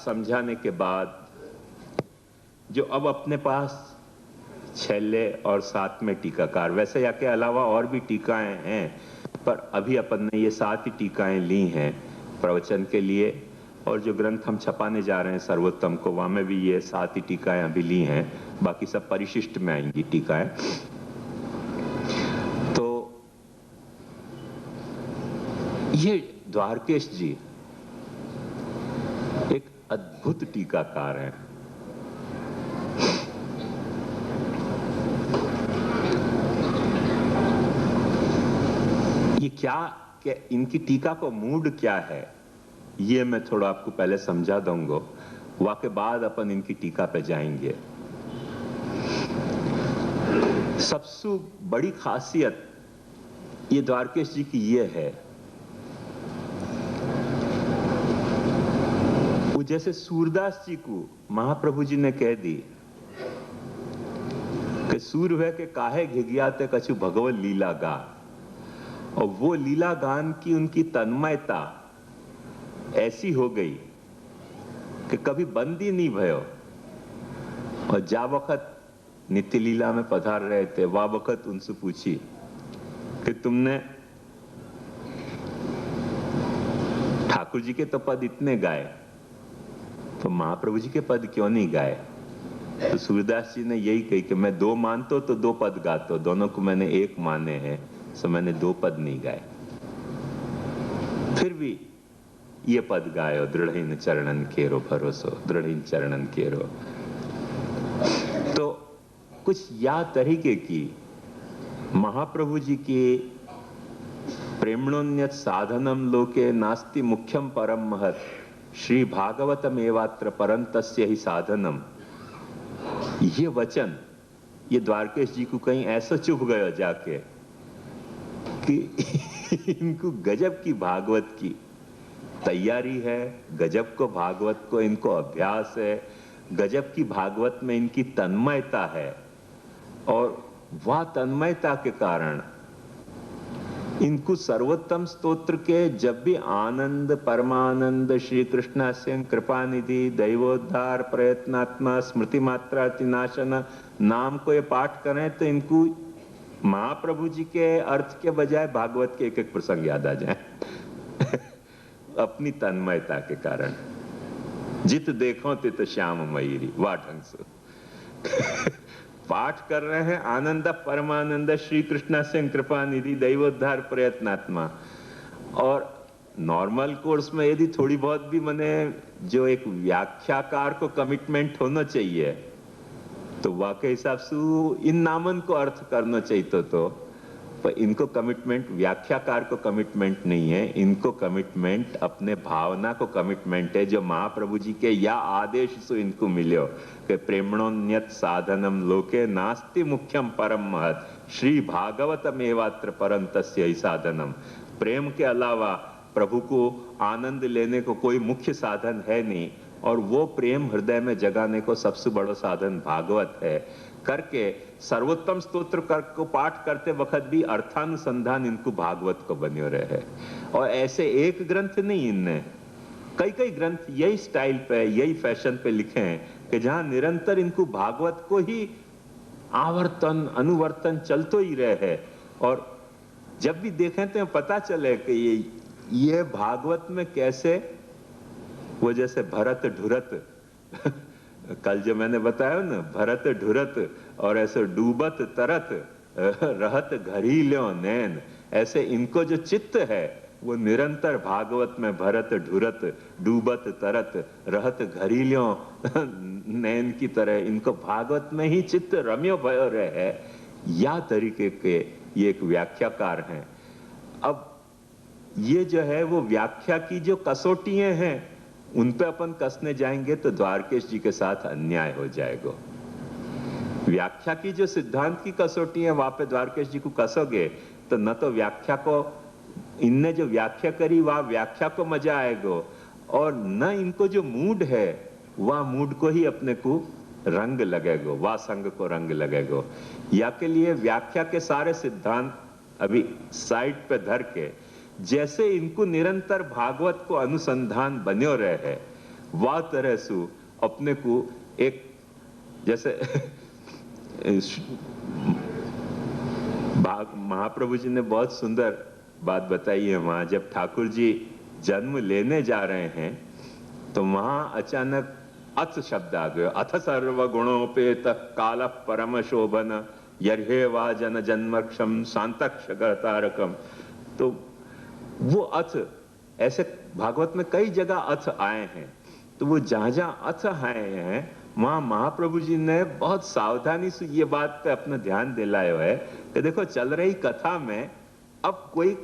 समझाने के बाद जो अब अपने पास छैले और साथ में टीकाकार, वैसे या के अलावा और भी टीकाएं हैं, पर अभी अपन ने ये 7 ही टीकाएं ली हैं प्रवचन के लिए, और जो ग्रंथ हम छपाने जा रहे हैं सर्वोत्तम को, वहां में भी ये 7 ही टीकाएं अभी ली हैं, बाकी सब परिशिष्ट में आएंगी टीकाएं। तो ये द्वारकेश जी एक अद्भुत टीकाकार हैं। ये क्या इनकी टीका को मूड क्या है, ये मैं थोड़ा आपको पहले समझा दूंगा, वाके बाद अपन इनकी टीका पे जाएंगे। सबसे बड़ी खासियत ये द्वारकेश जी की ये है, वो जैसे सूरदास जी को महाप्रभु जी ने कह दी कि सूर्य के काहे घिघियाते कछु भगवत लीला गा, और वो लीला गान की उनकी तन्मयता ऐसी हो गई कि कभी बंद ही नहीं भयो। और जा वक्त नित्य लीला में पधार रहे थे, वह वक्त उनसे पूछी कि तुमने ठाकुर जी के तो पद इतने गाए, तो महाप्रभु जी के पद क्यों नहीं गाए? तो सूरदास जी ने यही कही कि मैं 2 मानतो तो 2 पद गातो, दोनों को मैंने 1 माने हैं, सो मैंने 2 पद नहीं गाए। फिर भी ये पद गायो, दृढ़ चरणन केरो भरोसो, दृढ़ चरणन केरो। तो कुछ या तरीके की महाप्रभु जी की प्रेमणोन्यत साधनम लोके नास्ति मुख्यम परम महत, श्री भागवतम एवात्र परंतस्य ही साधनम, ये वचन ये द्वारकेश जी को कहीं ऐसा चुभ गया जाके कि इनको गजब की भागवत की तैयारी है, गजब को भागवत को इनको अभ्यास है, गजब की भागवत में इनकी तन्मयता है, और वह तन्मयता के कारण इनको सर्वोत्तम स्तोत्र के जब भी आनंद परमानंद श्री कृष्ण से कृपा निधि दैवोद्धार प्रयत्नात्मा स्मृति मात्रातिनाशन नाम को ये पाठ करें तो इनको महाप्रभु जी के अर्थ के बजाय भागवत के एक प्रसंग याद आ जाए अपनी तन्मयता के कारण। जित देखो तित श्याम मयूरी, वाह ढंग से पाठ कर रहे हैं आनंद परमानंद श्री कृष्ण से कृपा निधि दैवोद्धार प्रयत्नात्मा। और नॉर्मल कोर्स में यदि थोड़ी बहुत भी मने जो एक व्याख्याकार को कमिटमेंट होना चाहिए, तो वाकई हिसाब से इन नामन को अर्थ करना चाहिए तो पर इनको कमिटमेंट व्याख्याकार को कमिटमेंट नहीं है, इनको कमिटमेंट अपने भावना को कमिटमेंट है, जो महाप्रभु जी के या आदेश से इनको मिले कि प्रेमणोन्यत साधनम लोके नास्ति मुख्यम परम महत, श्री भागवतम एवात्र परंतस्य ही साधनम। प्रेम के अलावा प्रभु को आनंद लेने को कोई मुख्य साधन है नहीं, और वो प्रेम हृदय में जगाने को सबसे बड़ा साधन भागवत है। करके सर्वोत्तम स्तोत्र को पाठ करते वक्त भी अर्थानुसंधान इनको भागवत को बने रहे। और ऐसे एक ग्रंथ नहीं, इनने कई ग्रंथ यही स्टाइल पे यही फैशन पे लिखे हैं कि जहां निरंतर इनको भागवत को ही आवर्तन अनुवर्तन चलते ही रहे है। और जब भी देखें तो पता चले कि ये भागवत में कैसे वो जैसे भरत ढुरत कल जो मैंने बताया ना, भरत ढुरत और ऐसे डूबत तरत रहत घड़ी ल्यो नैन, ऐसे इनको जो चित्त है वो निरंतर भागवत में भरत ढुरत डूबत तरत रहत घड़ी ल्यो नैन की तरह इनको भागवत में ही चित्त रम्यो भयो रहे है। या तरीके के ये एक व्याख्याकार हैं। अब ये जो है वो व्याख्या की जो कसौटियां हैं उन पे अपन कसने जाएंगे तो द्वारकेश जी के साथ अन्याय हो जाएगा। व्याख्या की जो सिद्धांत की कसौटी है वहां पे द्वारकेश जी को कसोगे तो न तो व्याख्या को इनने जो व्याख्या करी वह व्याख्या को मजा आएगा, और न इनको जो मूड है वह मूड को ही अपने को रंग लगेगा, वह संग को रंग लगेगा। या के लिए व्याख्या के सारे सिद्धांत अभी साइड पे धर के जैसे इनको निरंतर भागवत को अनुसंधान बन्यो रहे है, वा तरह सु अपने को एक जैसे महाप्रभु जी ने बहुत सुंदर बात बताई है वहां, जब ठाकुर जी जन्म लेने जा रहे हैं तो वहां अचानक अथ शब्द आ गया, अथ सर्व गुणोपेत काल परम शोभन यर्हे वा जन जन्मक्षम शांतक्ष तारकम। तो वो अथ ऐसे भागवत में कई जगह अथ आए हैं, तो वो जहां जहां अथ आए हैं वहां महाप्रभु जी ने बहुत सावधानी से ये बात पे अपना ध्यान दिलाया है कि देखो चल रही कथा में अब कोई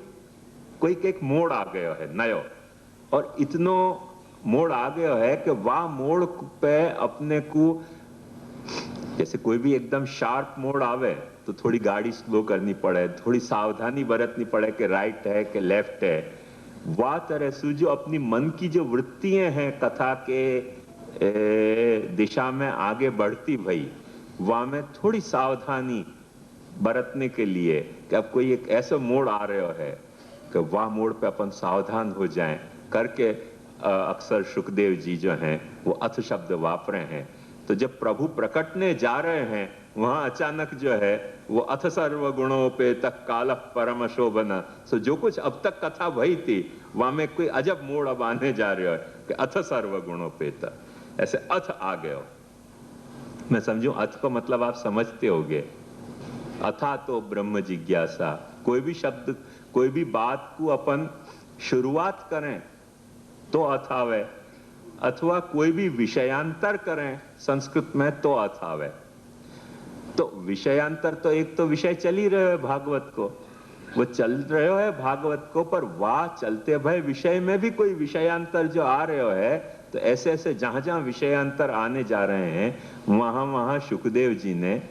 एक मोड़ आ गया है नयो, और इतनो मोड़ आ गया है कि वह मोड़ पे अपने को, जैसे कोई भी एकदम शार्प मोड़ आवे तो थोड़ी गाड़ी स्लो करनी पड़े, थोड़ी सावधानी बरतनी पड़े कि राइट है कि लेफ्ट है। वह तरह से जो अपनी मन की जो वृत्तियां हैं कथा के दिशा में आगे बढ़ती भई, वह में थोड़ी सावधानी बरतने के लिए कि अब कोई एक ऐसा मोड़ आ रहा है कि वह मोड़ पे अपन सावधान हो जाएं करके अक्सर सुखदेव जी जो हैं वो अथ शब्द वापरे हैं। तो जब प्रभु प्रकटने जा रहे हैं वहां अचानक जो है वो अथ सर्व गुणोपेत काल परम शोभन, सो जो कुछ अब तक कथा भई थी वहां में कोई अजब मोड़ अब आने जा रहा है कि अथ सर्व गुणोपेत, ऐसे अथ आ गए। मैं समझू अथ का मतलब आप समझते होंगे, अथा तो ब्रह्म जिज्ञासा। कोई भी शब्द कोई भी बात को अपन शुरुआत करें तो अथावे, अथवा कोई भी विषयांतर करें संस्कृत में तो अथावे। तो विषयांतर तो एक तो विषय चल ही रहे है भागवत को, वो चल रहे है भागवत को, पर वाह चलते भाई विषय में भी कोई विषयांतर जो आ रहे है, तो ऐसे ऐसे जहां जहां विषयांतर आने जा रहे हैं वहां वहां सुखदेव जी ने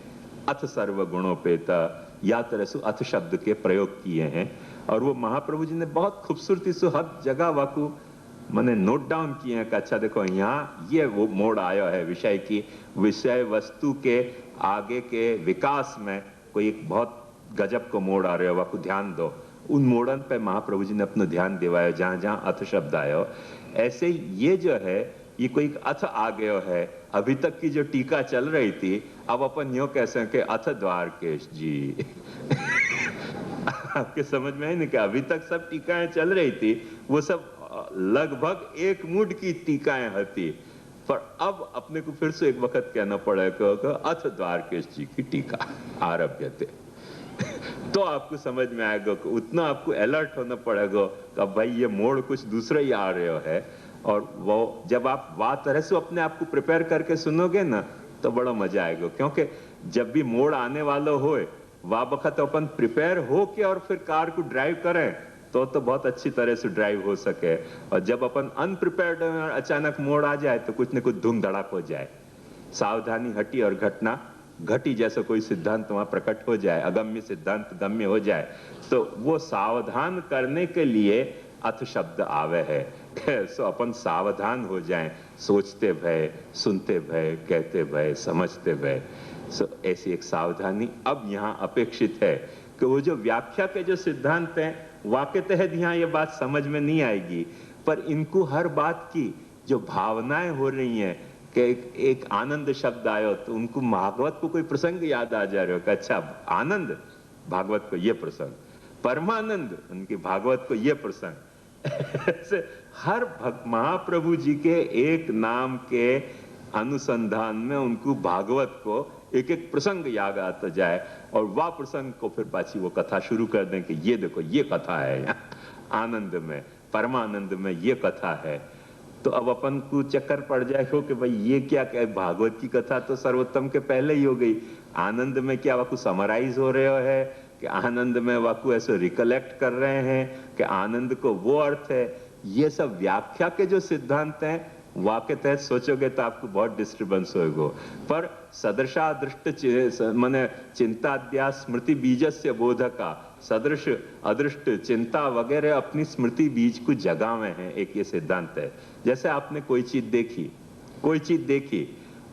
अथ सर्व गुणोपेता या तरह से अथ शब्द के प्रयोग किए हैं। और वो महाप्रभु जी ने बहुत खूबसूरती से हर जगह वाकू मैंने नोट डाउन किए हैं कि अच्छा देखो यहाँ ये वो मोड़ आया है विषय की, विषय वस्तु के आगे के विकास में कोई एक बहुत गजब को मोड़ आ रहा है, वाकू ध्यान दो। उन मोड़न पे महाप्रभु जी ने अपना ध्यान दिवाया जहां जहां अथ शब्द आयो। ऐसे ये जो है ये कोई एक अथ आ गया है। अभी तक की जो टीका चल रही थी अब अपन यो कह सके अथ द्वारकेश जी आपके समझ में है ना कि अभी तक सब टीकाएं चल रही थी वो सब लगभग एक मुड की टीकाएं होती, पर अब अपने को फिर से एक वक्त कहना पड़ेगा अथ द्वारकेश जी की टीका आरभ्य थे तो आपको समझ में आएगा कि उतना आपको अलर्ट होना पड़ेगा कि भाई ये मोड़ कुछ दूसरा ही आ रहा है। और वो जब आप बात तरह से अपने आप को प्रिपेयर करके सुनोगे ना तो बड़ा मजा आएगा, क्योंकि जब भी मोड़ आने वाला हो वह वक्त अपन प्रिपेयर हो के और फिर कार को ड्राइव करें तो बहुत अच्छी तरह से ड्राइव हो सके। और जब अपन अनप्रिपेयर्ड अचानक मोड़ आ जाए तो कुछ न कुछ धूम धड़ाक हो जाए, सावधानी हटी और घटना घटी जैसा कोई सिद्धांत वहां प्रकट हो जाए, अगम्य सिद्धांत गम्य हो जाए। तो वो सावधान करने के लिए अथ शब्द आवे है। सो अपन सावधान हो जाएं, सोचते भय, सुनते भय, कहते भय, समझते भय। सो ऐसी एक सावधानी अब यहाँ अपेक्षित है कि वो जो व्याख्या के जो सिद्धांत हैं वाके तहत यहाँ ये बात समझ में नहीं आएगी, पर इनको हर बात की जो भावनाएं हो रही हैं कि एक आनंद शब्द आयो तो उनको भागवत को कोई प्रसंग याद आ जा रहा हो कि अच्छा आनंद भागवत को ये प्रसंग, परमानंद उनकी भागवत को ये प्रसंग ऐसे हर महाप्रभु जी के एक नाम के अनुसंधान में उनको भागवत को एक एक प्रसंग याद आता जाए और वह प्रसंग को फिर पाची वो कथा शुरू कर दें कि ये देखो ये कथा है यहाँ आनंद में, परमानंद में ये कथा है। तो अब अपन को चक्कर पड़ जाए हो कि भाई ये क्या क्या भागवत की कथा तो सर्वोत्तम के पहले ही हो गई, आनंद में क्या वाकू समराइज हो रहे है कि आनंद में वाकू ऐसे रिकलेक्ट कर रहे हैं कि आनंद को वो अर्थ है। ये सब व्याख्या के जो सिद्धांत हैं वाक्य तहत सोचोगे तो आपको बहुत डिस्टर्बेंस होगा, पर सदृशा दृष्ट माने चिंताद्या स्मृति बीजस्य बोधका, सदृश अदृष्ट चिंता वगैरह अपनी स्मृति बीज को जगावे हैं, एक ये सिद्धांत है। जैसे आपने कोई चीज देखी,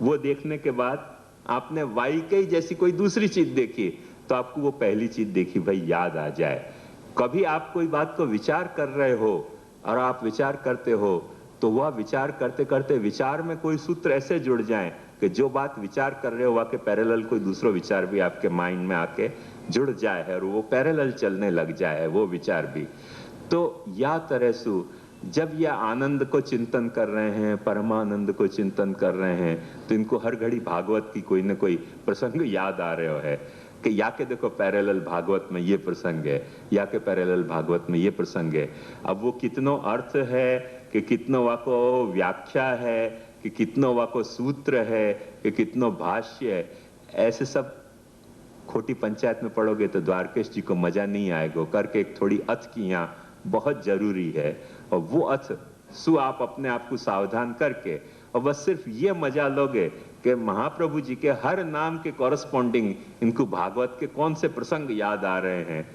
वो देखने के बाद आपने वाई जैसी कोई दूसरी चीज देखी तो आपको वो पहली चीज देखी भाई याद आ जाए। कभी आप कोई बात को विचार कर रहे हो और आप विचार करते हो तो वह विचार करते करते विचार में कोई सूत्र ऐसे जुड़ जाए कि जो बात विचार कर रहे हो वह के पैरेलल कोई दूसरा विचार भी आपके माइंड में आके जुड़ जाए है और वो पैरेलल चलने लग जाए है वो विचार भी। तो या तरह से जब यह आनंद को चिंतन कर रहे हैं, परमानंद को चिंतन कर रहे हैं, तो इनको हर घड़ी भागवत की कोई न कोई प्रसंग याद आ रहे हो है कि या के देखो पैरेलल भागवत में ये प्रसंग है, या के पैरेलल भागवत में ये प्रसंग है। अब वो कितनो अर्थ है कि कितनो वाको व्याख्या है कि कितनो वाको सूत्र है कि कितनो भाष्य है, ऐसे सब खोटी पंचायत में पढ़ोगे तो द्वारकेश जी को मजा नहीं आएगा। करके एक थोड़ी अथ की यहाँ बहुत जरूरी है, और वो अथ आप अपने आप को सावधान करके और बस सिर्फ ये मजा लोगे कि महाप्रभु जी के हर नाम के कॉरस्पॉन्डिंग इनको भागवत के कौन से प्रसंग याद आ रहे हैं,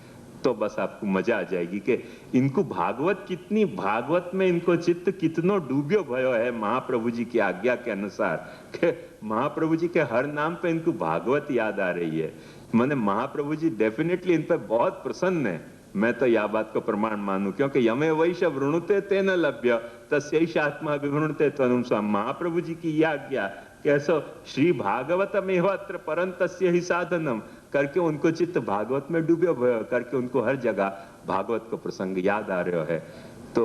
तो बस आपको मजा आ जाएगी कि इनको भागवत में इनको चित्त कितनो डूबियो भयो है महाप्रभु जी की आज्ञा के अनुसार, कि महाप्रभु जी के हर नाम पे इनको भागवत याद आ रही है। माने महाप्रभु जी डेफिनेटली इन पे बहुत प्रसन्न है। मैं तो यह बात को प्रमाण मानूं, क्योंकि यमे वैश वृणुते तेन लभ्य तस्यैष आत्मा विवृणुते त्वनुम स्वाम। महाप्रभु जी की यह आज्ञा कैसो श्री भागवतमेव अत्र परन्तस्य ही साधनम करके उनको चित्त भागवत में डूबे हुए करके उनको हर जगह भागवत को प्रसंग याद आ रहे है। तो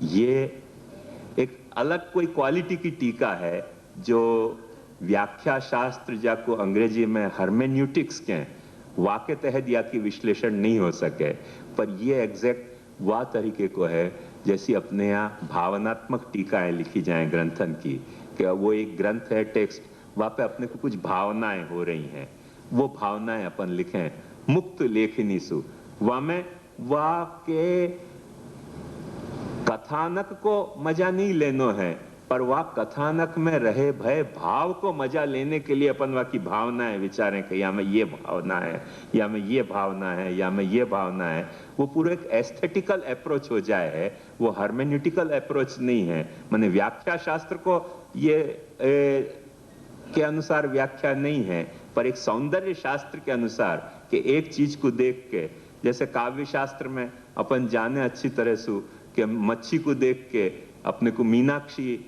ये एक अलग कोई क्वालिटी की टीका है जो व्याख्या शास्त्र जाको अंग्रेजी में हर्मेन्यूटिक्स के वाक्य तहत या की विश्लेषण नहीं हो सके, पर ये एग्जैक्ट वह तरीके को है जैसी अपने यहाँ भावनात्मक टीकाएं लिखी जाएं ग्रंथन की, कि वो एक ग्रंथ है टेक्स्ट, वहां पे अपने को कुछ भावनाएं हो रही हैं, वो भावनाएं अपन लिखें मुक्त लेखनी सु, वह में वह के कथानक को मजा नहीं लेनो है, पर वह कथानक में रहे भय भाव को मजा लेने के लिए अपन वह की भावनाएं विचारें कि या में ये भावना है, या में ये भावना है, या में ये भावना है। वो पूरा एक एस्थेटिकल अप्रोच हो जाए है, वो हर्मेन्यूटिकल अप्रोच नहीं है। माने व्याख्या शास्त्र को ये के अनुसार व्याख्या नहीं है, पर एक सौंदर्य शास्त्र के अनुसार कि एक चीज को देख के, जैसे काव्य शास्त्र में अपन जाने अच्छी तरह से कि मच्छी को देख के अपने को मीनाक्षी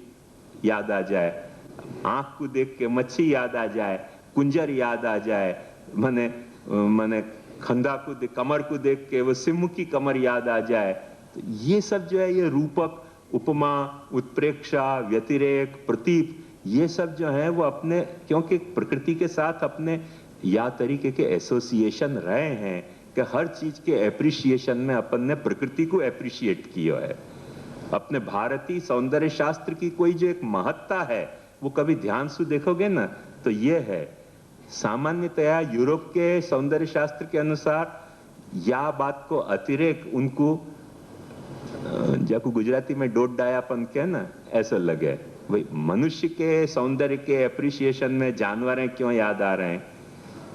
याद आ जाए, आंख को देख के मच्छी याद आ जाए, कुंजर याद आ जाए, मने खंदा को कमर को देख के वो सिंह की कमर याद आ जाए। तो ये सब जो है ये रूपक, उपमा, उत्प्रेक्षा, व्यतिरेक, प्रतीप, ये सब जो है वो अपने क्योंकि प्रकृति के साथ अपने या तरीके के एसोसिएशन रहे हैं कि हर चीज के एप्रिसिएशन में अपन ने प्रकृति को एप्रिशिएट किया है। अपने भारतीय सौंदर्य शास्त्र की कोई जो एक महत्ता है वो कभी ध्यान से देखोगे ना तो ये है, सामान्यतया यूरोप के सौंदर्य शास्त्र के अनुसार या बात को अतिरेक उनको जाको गुजराती में डोट डायापन के ना ऐसा लगे, भाई मनुष्य के सौंदर्य के एप्रिसिएशन में जानवरें क्यों याद आ रहे हैं।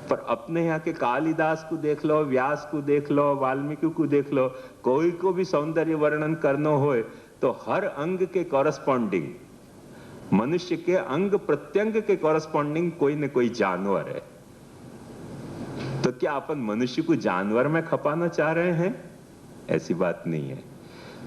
पर अपने यहाँ के कालिदास को देख लो, व्यास को देख लो, वाल्मीकि को देख लो, कोई को भी सौंदर्य वर्णन करना हो तो हर अंग के कॉरस्पॉन्डिंग, मनुष्य के अंग प्रत्यंग के कॉरस्पॉन्डिंग कोई न कोई जानवर है। तो क्या अपन मनुष्य को जानवर में खपाना चाह रहे हैं? ऐसी बात नहीं है,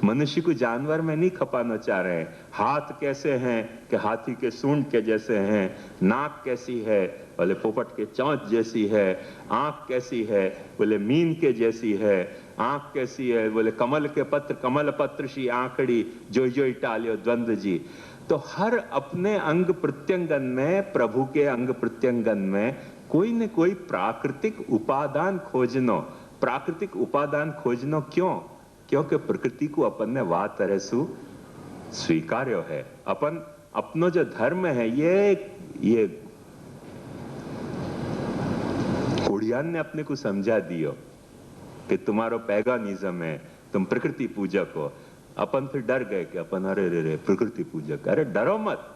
मनुष्य को जानवर में नहीं खपाना चाह रहे हैं। हाथ कैसे हैं कि हाथी के सूंड के जैसे हैं, नाक कैसी है बोले पोपट के चौंच जैसी है, आंख कैसी है बोले मीन के जैसी है, आंख कैसी है बोले कमल के पत्र, कमल पत्र सी आंखड़ी जो जो टालियो द्वंद्व जी। तो हर अपने अंग प्रत्यंगन में, प्रभु के अंग प्रत्यंगन में कोई न कोई प्राकृतिक उपादान खोजनो। प्राकृतिक उपादान खोजनो क्यों? क्योंकि प्रकृति को अपन ने वाह तरह से स्वीकार्य है। अपन अपनो जो धर्म है ये कुड़ियान ने अपने को समझा दियो कि तुम्हारो पैगानिज्म है, तुम प्रकृति पूजक हो। अपन फिर डर गए कि अपन अरे रे प्रकृति पूजक, अरे डरो मत।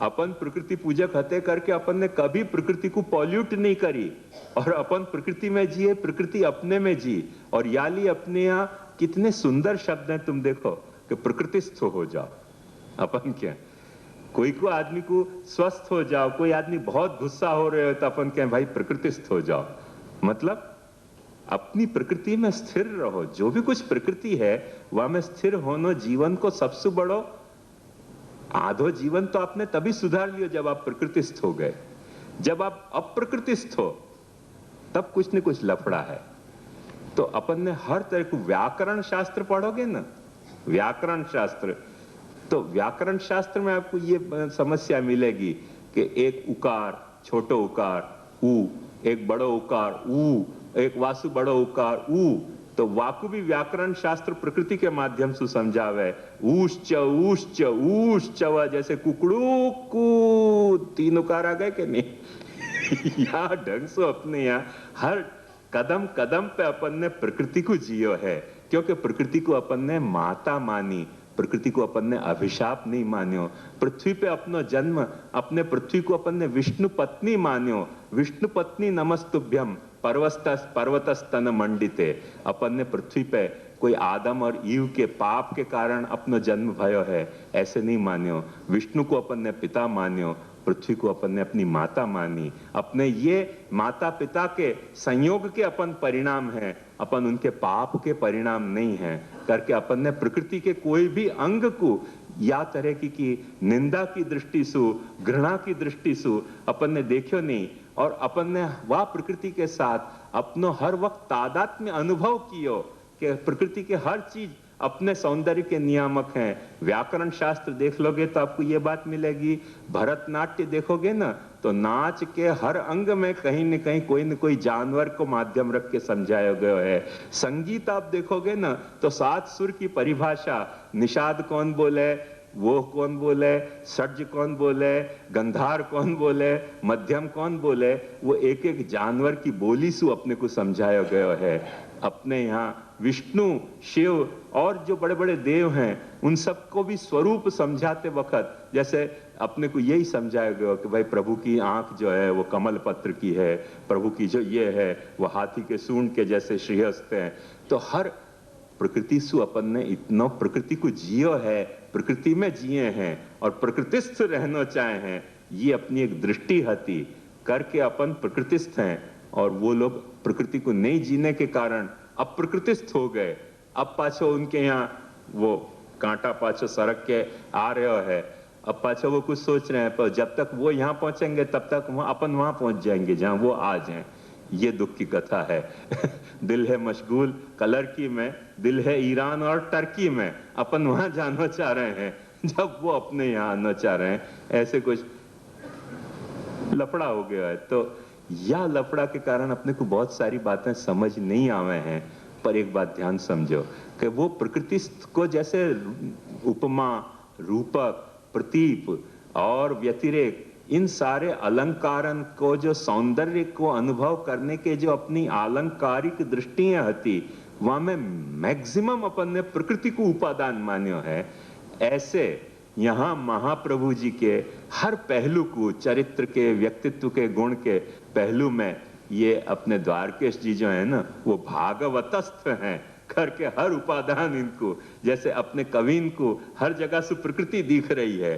अपन प्रकृति पूजक हते करके अपन ने कभी प्रकृति को पॉल्यूट नहीं करी, और अपन प्रकृति में जिए, प्रकृति अपने में जी। और याली अपने यहाँ कितने सुंदर शब्द हैं, तुम देखो कि प्रकृतिस्थ हो जाओ। अपन क्या, कोई को आदमी को स्वस्थ हो जाओ, कोई आदमी बहुत गुस्सा हो रहे हो तो अपन क्या भाई प्रकृतिस्थ हो जाओ। मतलब अपनी प्रकृति में स्थिर रहो। जो भी कुछ प्रकृति है वह में स्थिर होनो जीवन को सबसे बड़ो। आधो जीवन तो आपने तभी सुधार लियो जब आप प्रकृतिस्थ हो गए। जब आप अप्रकृतिस्थ हो तब कुछ न कुछ लफड़ा है। तो अपन ने हर तरह को व्याकरण शास्त्र पढ़ोगे ना, व्याकरण शास्त्र, तो व्याकरण शास्त्र में आपको ये समस्या मिलेगी कि एक उकार, छोटो उकार ऊ, एक बड़ो उकार ऊ, एक वासु बड़ो उकार ऊ। तो वाकु भी व्याकरण शास्त्र प्रकृति के माध्यम से समझावे। ऊश्च ऊश्च ऊश्च, जैसे कुकड़ू कू, तीन उकार आ गए कि नहीं? यहाँ ढंग से अपने यहाँ हर कदम कदम पे अपन ने प्रकृति को जियो है, क्योंकि प्रकृति को अपन ने माता मानी, प्रकृति को अपन ने अभिशाप नहीं मान्यो। पृथ्वी पे अपनो जन्म, अपने पृथ्वी को अपन ने विष्णु पत्नी मान्यो। विष्णु पत्नी नमस्तुभ्यम पर्वतस्तन मंडिते। अपन ने पृथ्वी पे कोई आदम और ईव के पाप के कारण अपनो जन्म भयो है, ऐसे नहीं मान्यो। विष्णु को अपन ने पिता मान्यो, पृथ्वी को अपन ने अपनी माता मानी। अपने ये माता पिता के संयोग के अपन परिणाम हैं, अपन उनके पाप के परिणाम नहीं हैं करके अपन ने प्रकृति के कोई भी अंग को या तरह की निंदा की दृष्टि से, घृणा की दृष्टि से अपन ने देखो नहीं। और अपन ने वह प्रकृति के साथ अपनो हर वक्त तादात्म्य अनुभव कियो कि प्रकृति के हर चीज अपने सौंदर्य के नियामक हैं। व्याकरण शास्त्र देख लोगे तो आपको ये बात मिलेगी। भरतनाट्य देखोगे ना तो नाच के हर अंग में कहीं न कहीं कोई न कोई जानवर को माध्यम रख के समझाया गया है। संगीत आप देखोगे ना तो सात सुर की परिभाषा, निषाद कौन बोले, वो कौन बोले, षड्ज कौन बोले, गंधार कौन बोले, मध्यम कौन बोले, वो एक एक जानवर की बोली से अपने को समझाया गया है। अपने यहाँ विष्णु, शिव और जो बड़े बड़े देव हैं उन सबको भी स्वरूप समझाते वक्त जैसे अपने को यही समझाया गया कि भाई प्रभु की आंख जो है वो कमल पत्र की है, प्रभु की जो ये है वो हाथी के सूंड के जैसे श्रीहस्त हैं। तो हर प्रकृति से अपन ने इतना प्रकृति को जियो है, प्रकृति में जिए हैं और प्रकृतिस्थ रहना चाहे हैं, ये अपनी एक दृष्टि हती करके अपन प्रकृतिस्थ हैं। और वो लोग प्रकृति को नहीं जीने के कारण अप्रकृतिस्थ हो गए। अब पाछो उनके यहाँ वो कांटा पाछो सड़क के आ रहे है, अब पाछो वो कुछ सोच रहे हैं, पर जब तक वो यहाँ पहुंचेंगे तब तक अपन वहां पहुंच जाएंगे जहां वो आ जाएं। ये दुख की कथा है। दिल है मशगूल कलरकी में, दिल है ईरान और टर्की में, अपन वहां जाना चाह रहे हैं जब वो अपने यहाँ आना चाह रहे हैं। ऐसे कुछ लफड़ा हो गया है। तो या लफड़ा के कारण अपने को बहुत सारी बातें समझ नहीं आवे हैं। पर एक बात ध्यान समझो कि वो प्रकृति को जैसे उपमा, रूपक, प्रतीप और व्यतिरेक, इन सारे अलंकारन को, जो सौंदर्य को अनुभव करने के जो अपनी अलंकारिक दृष्टियां हती, वहां में मैक्सिमम अपन ने प्रकृति को उपादान मान्यो है। ऐसे यहाँ महाप्रभु जी के हर पहलू को, चरित्र के, व्यक्तित्व के, गुण के पहलू में ये अपने द्वारकेश जी जो है ना वो भागवतस्थ हैं करके हर उपादान इनको, जैसे अपने कविन को हर जगह से प्रकृति दिख रही है।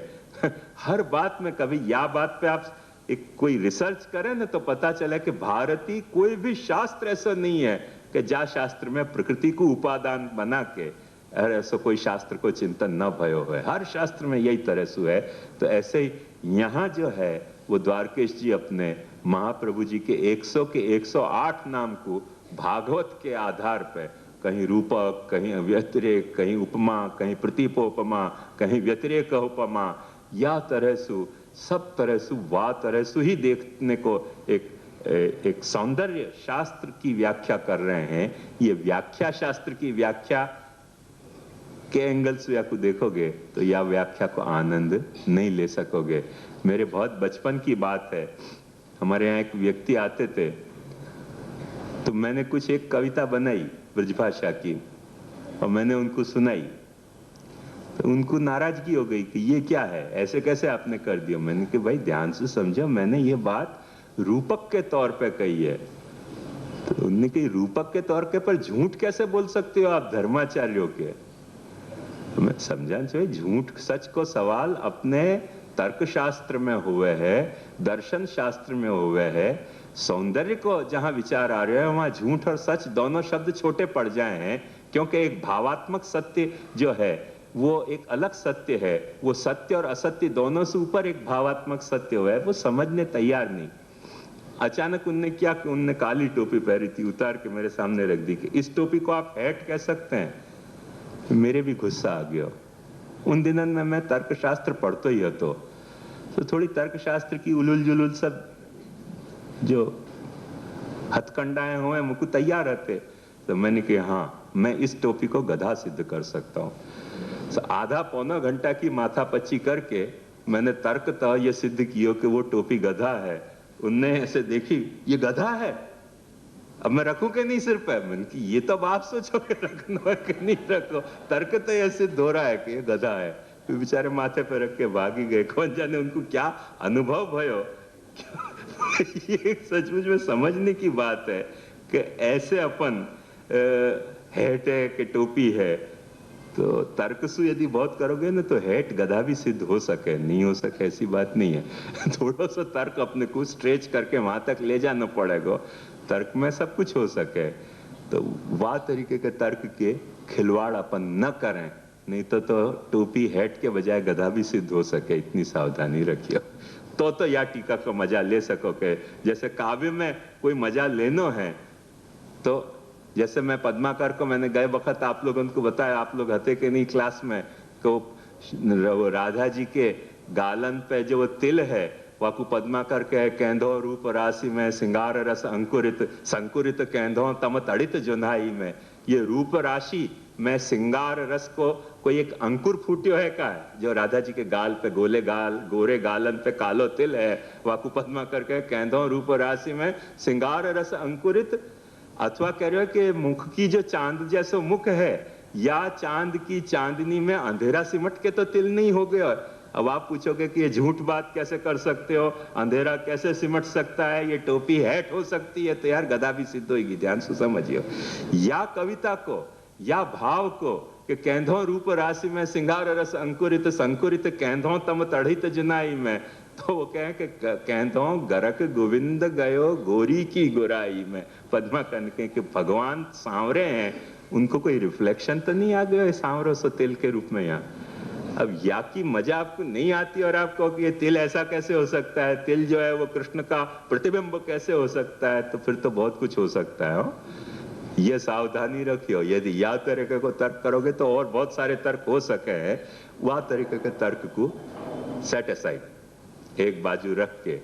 हर बात में कभी या बात पे आप एक कोई रिसर्च करें ना तो पता चले कि भारतीय कोई भी शास्त्र ऐसा नहीं है कि जा शास्त्र में प्रकृति को उपादान बना के ऐसा कोई शास्त्र को चिंतन न भयो है। हर शास्त्र में यही तरह से है। तो ऐसे ही यहाँ जो है वो द्वारकेश जी अपने महाप्रभु जी के 100 के 108 नाम को भागवत के आधार पर, कहीं रूपक, कहीं व्यतिरेक, कहीं उपमा, कहीं प्रतीपोपमा, कहीं व्यतिरेक उपमा, या तरह से सब तरह से वा तरह से ही देखने को एक सौंदर्य शास्त्र की व्याख्या कर रहे हैं। ये व्याख्या शास्त्र की व्याख्या के एंगल से आपको देखोगे तो यह व्याख्या को आनंद नहीं ले सकोगे। मेरे बहुत बचपन की बात है, हमारे यहाँ एक व्यक्ति आते थे तो मैंने कुछ एक कविता बनाई ब्रजभाषा की और मैंने उनको सुनाई तो उनको नाराजगी हो गई कि ये क्या है, ऐसे कैसे आपने कर दिया। मैंने कहा भाई ध्यान से समझो, मैंने ये बात रूपक के तौर पे कही है। तो उन्होंने कही रूपक के तौर के पर झूठ कैसे बोल सकते हो आप धर्माचार्यों के। तो मैं समझा चाहिए झूठ सच को सवाल अपने तर्क शास्त्र में हुए है, दर्शन शास्त्र में हुए है, सौंदर्य को जहां विचार आ रहे हैं वहां झूठ और सच दोनों शब्द छोटे पड़ जाए हैं, क्योंकि एक भावात्मक सत्य जो है वो एक अलग सत्य है। वो सत्य और असत्य दोनों से ऊपर एक भावात्मक सत्य हुआ है, वो समझने तैयार नहीं। अचानक उनने क्या कि उनने काली टोपी पहनी थी, उतार के मेरे सामने रख दी कि इस टोपी को आप हैट कह सकते हैं। मेरे भी गुस्सा आ गया। उन दिनों में मैं तर्कशास्त्र पढ़तो ही હતો, तो थोड़ी तर्कशास्त्र की उलुल जुलुल सब जो हथकंडाएं हुए मुझको तैयार रहते। तो मैंने कहा हाँ, मैं इस टोपी को गधा सिद्ध कर सकता हूँ। तो आधा पौना घंटा की माथापच्ची करके मैंने तर्कतः ये सिद्ध किया कि वो टोपी गधा है। उनने ऐसे देखी, ये गधा है, अब मैं रखूं कि नहीं सिर पे? मैंने कि ये तो आप सोचो कि रखना है कि नहीं रखो, तर्क तो ये सिद्ध हो रहा है कि ये गधा है। फिर बेचारे माथे पे रख के भागी गए। कौन जाने उनको क्या अनुभव भयो। ये सचमुच में समझने की बात है कि ऐसे अपन हेट है कि टोपी है, तो तर्कसु यदि बहुत करोगे ना तो हेट गधा भी सिद्ध हो सके, नहीं हो सके ऐसी बात नहीं है। थोड़ा सा तर्क अपने को स्ट्रेच करके वहां तक ले जाना पड़ेगा, तर्क में सब कुछ हो सके। तो वाह तरीके के तर्क के खिलवाड़ अपन न करें, नहीं तो टोपी हेट के बजाय गधा भी सिद्ध हो सके, इतनी सावधानी रखियो। तो या टीका का मजा ले सकोगे। जैसे काव्य में कोई मजा लेनो है, तो जैसे मैं पद्माकर को मैंने गए वक्त आप लोगों को बताया, आप लोग हते के नहीं क्लास में, तो राधा जी के गालन पे जो वो तिल है, वाकु पद्माकर के केंधो रूप राशि में सिंगार रस अंकुरित, संकुरित केंधो तम तड़ित जुनाई में। ये रूप राशि में सिंगार रस को कोई एक अंकुर फूटियो है का है, जो राधा जी के गाल पे गोरे गालन पे कालो तिल है। वाकु पद्माकर के केंधो रूप राशि में सिंगार रस अंकुरित। अथवा कह रहे हो कि मुख की जो चांद जैसा मुख है, या चांद की चांदनी में अंधेरा सिमट के तो तिल नहीं हो गया। अब आप पूछोगे कि ये झूठ बात कैसे कर सकते हो, अंधेरा कैसे सिमट सकता है, ये टोपी हैट हो सकती है, तो यार गधा भी सिद्ध होगी। ध्यान से समझियो। या कविता को या भाव को कि केंधो रूप राशि में सिंगार रस अंकुरित, संकुरित केंधो तम तड़ित जुनाई में, तो वो कहें कि केंधो गरक गोविंद गयो गोरी की गुराई में। पद्मा कनके के भगवान सांवरे हैं, उनको कोई रिफ्लेक्शन तो नहीं आ गया सांवरों से तिल के रूप में यहाँ। अब या की मजा आपको नहीं आती और आप कहो कि ये तिल ऐसा कैसे हो सकता है, तिल जो है वो कृष्ण का प्रतिबिंब कैसे हो सकता है, तो फिर तो बहुत कुछ हो सकता है। ये सावधानी रखियो, यदि या तरीके को तर्क करोगे तो और बहुत सारे तर्क हो सके, वह तरीके के तर्क को सेट असाइड, एक बाजू रख के,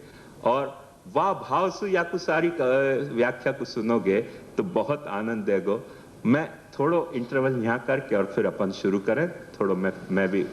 और वाह भाव से या कुछ सारी व्याख्या को सुनोगे तो बहुत आनंद देगो। मैं थोड़ो इंटरवल यहाँ करके और फिर अपन शुरू करें। थोड़ो मैं भी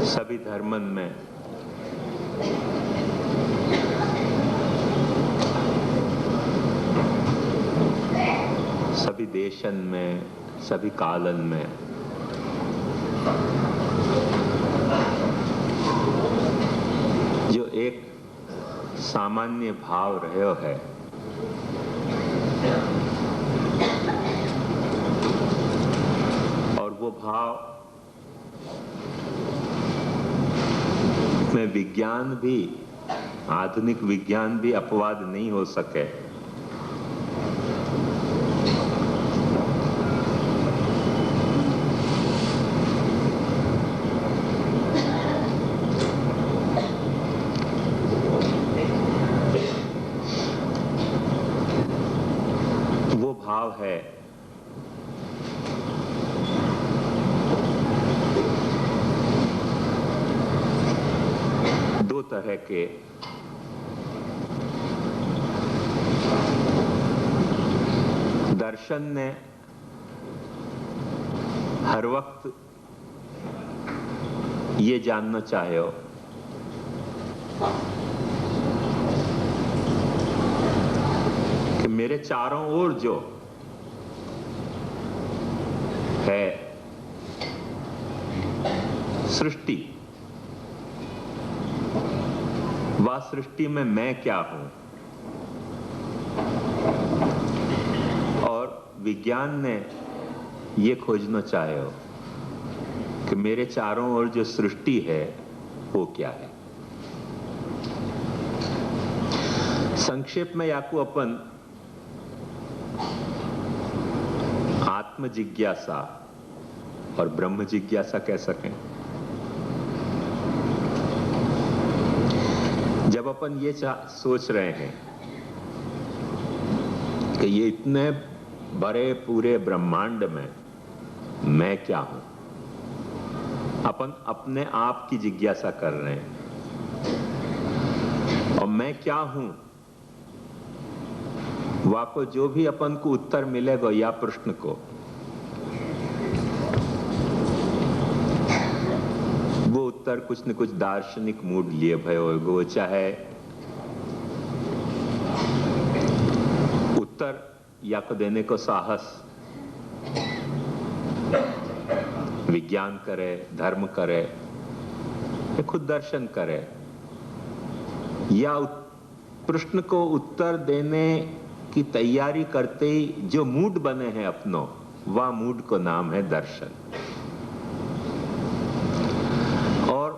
सभी धर्मन में सभी देशन में सभी कालन में जो एक सामान्य भाव रह्यो है, और वो भाव में विज्ञान भी, आधुनिक विज्ञान भी अपवाद नहीं हो सके। वो भाव है दो तरह के। दर्शन ने हर वक्त ये जानना चाहे हो कि मेरे चारों ओर जो है सृष्टि, वह सृष्टि में मैं क्या हूं, और विज्ञान ने ये खोजना चाहे हो कि मेरे चारों ओर जो सृष्टि है वो क्या है। संक्षेप में याकू अपन आत्म जिज्ञासा और ब्रह्म जिज्ञासा कह सकें। जब अपन ये सोच रहे हैं कि ये इतने बड़े पूरे ब्रह्मांड में मैं क्या हूं, अपन अपने आप की जिज्ञासा कर रहे हैं। और मैं क्या हूं, वाको जो भी अपन को उत्तर मिलेगा या प्रश्न को, वो उत्तर कुछ न कुछ दार्शनिक मूड लिए भय होगा। वो चाहे उत्तर या को देने को साहस विज्ञान करे, धर्म करे, या खुद दर्शन करे, या प्रश्न को उत्तर देने की तैयारी करते ही जो मूड बने हैं अपनों, वह मूड को नाम है दर्शन। और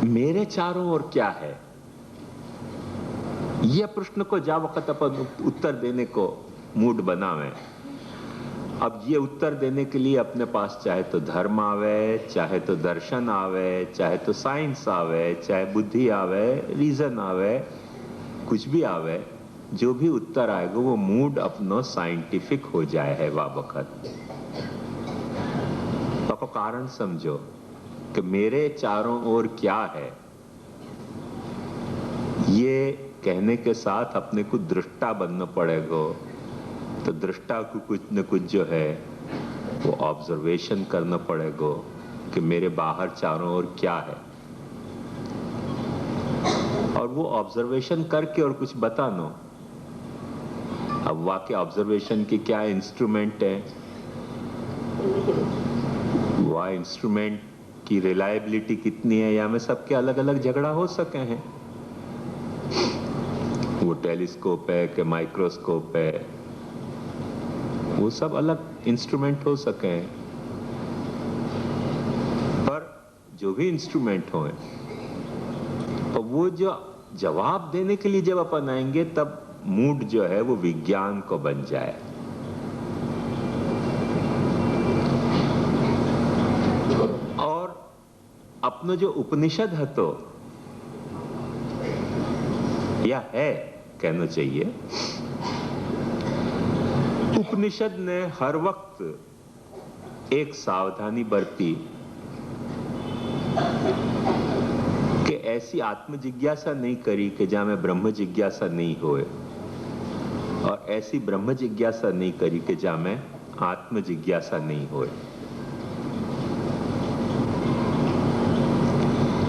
मेरे चारों ओर क्या है, यह प्रश्न को जा वक्त अपन उत्तर देने को मूड बनावे। अब ये उत्तर देने के लिए अपने पास चाहे तो धर्म आवे, चाहे तो दर्शन आवे, चाहे तो साइंस आवे, चाहे बुद्धि आवे, रीजन आवे, कुछ भी आवे, जो भी उत्तर आएगा वो मूड अपनो साइंटिफिक हो जाए है वह वक्त। तो कारण समझो कि मेरे चारों ओर क्या है, ये कहने के साथ अपने को दृष्टा बनना पड़ेगा। तो दृष्टा को कुछ न कुछ जो है वो ऑब्जर्वेशन करना पड़ेगा कि मेरे बाहर चारों ओर क्या है, और वो ऑब्जर्वेशन करके और कुछ बताना। अब वाकई ऑब्जर्वेशन के क्या इंस्ट्रूमेंट है, वह इंस्ट्रूमेंट की रिलायबिलिटी कितनी है, या में सबके अलग अलग झगड़ा हो सके हैं। वो टेलीस्कोप है कि माइक्रोस्कोप है, वो सब अलग इंस्ट्रूमेंट हो सके हैं। पर जो भी इंस्ट्रूमेंट हो, तो वो जो जवाब देने के लिए जब अपन आएंगे, तब मूड जो है वो विज्ञान को बन जाए। और अपना जो उपनिषद है तो या है कहना चाहिए, उपनिषद ने हर वक्त एक सावधानी बरती कि ऐसी आत्म जिज्ञासा नहीं करी कि जहां में ब्रह्म जिज्ञासा नहीं होए, और ऐसी ब्रह्म जिज्ञासा नहीं करी कि जहां में आत्म जिज्ञासा नहीं होए।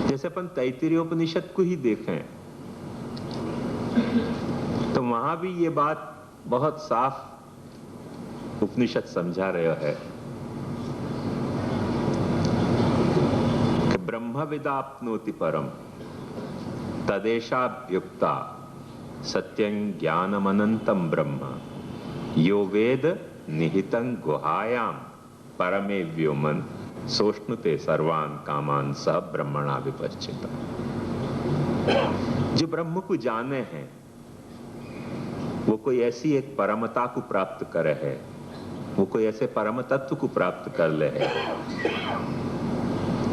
जैसे अपन तैत्तिरीय उपनिषद को ही देखें तो वहां भी ये बात बहुत साफ उपनिषद समझा रहे है कि ब्रह्म विदाप्नोति परम तदेशाभ्युक्ता सत्यं ज्ञानमनंतम ब्रह्म यो वेद निहितं गुहायां परमे व्योमन सोष्णुते सर्वान कामान स ब्रह्मणा विपश्चिता। जो ब्रह्म को जाने हैं वो कोई ऐसी एक परमता को प्राप्त करे है, वो कोई ऐसे परम तत्व को प्राप्त कर ले है।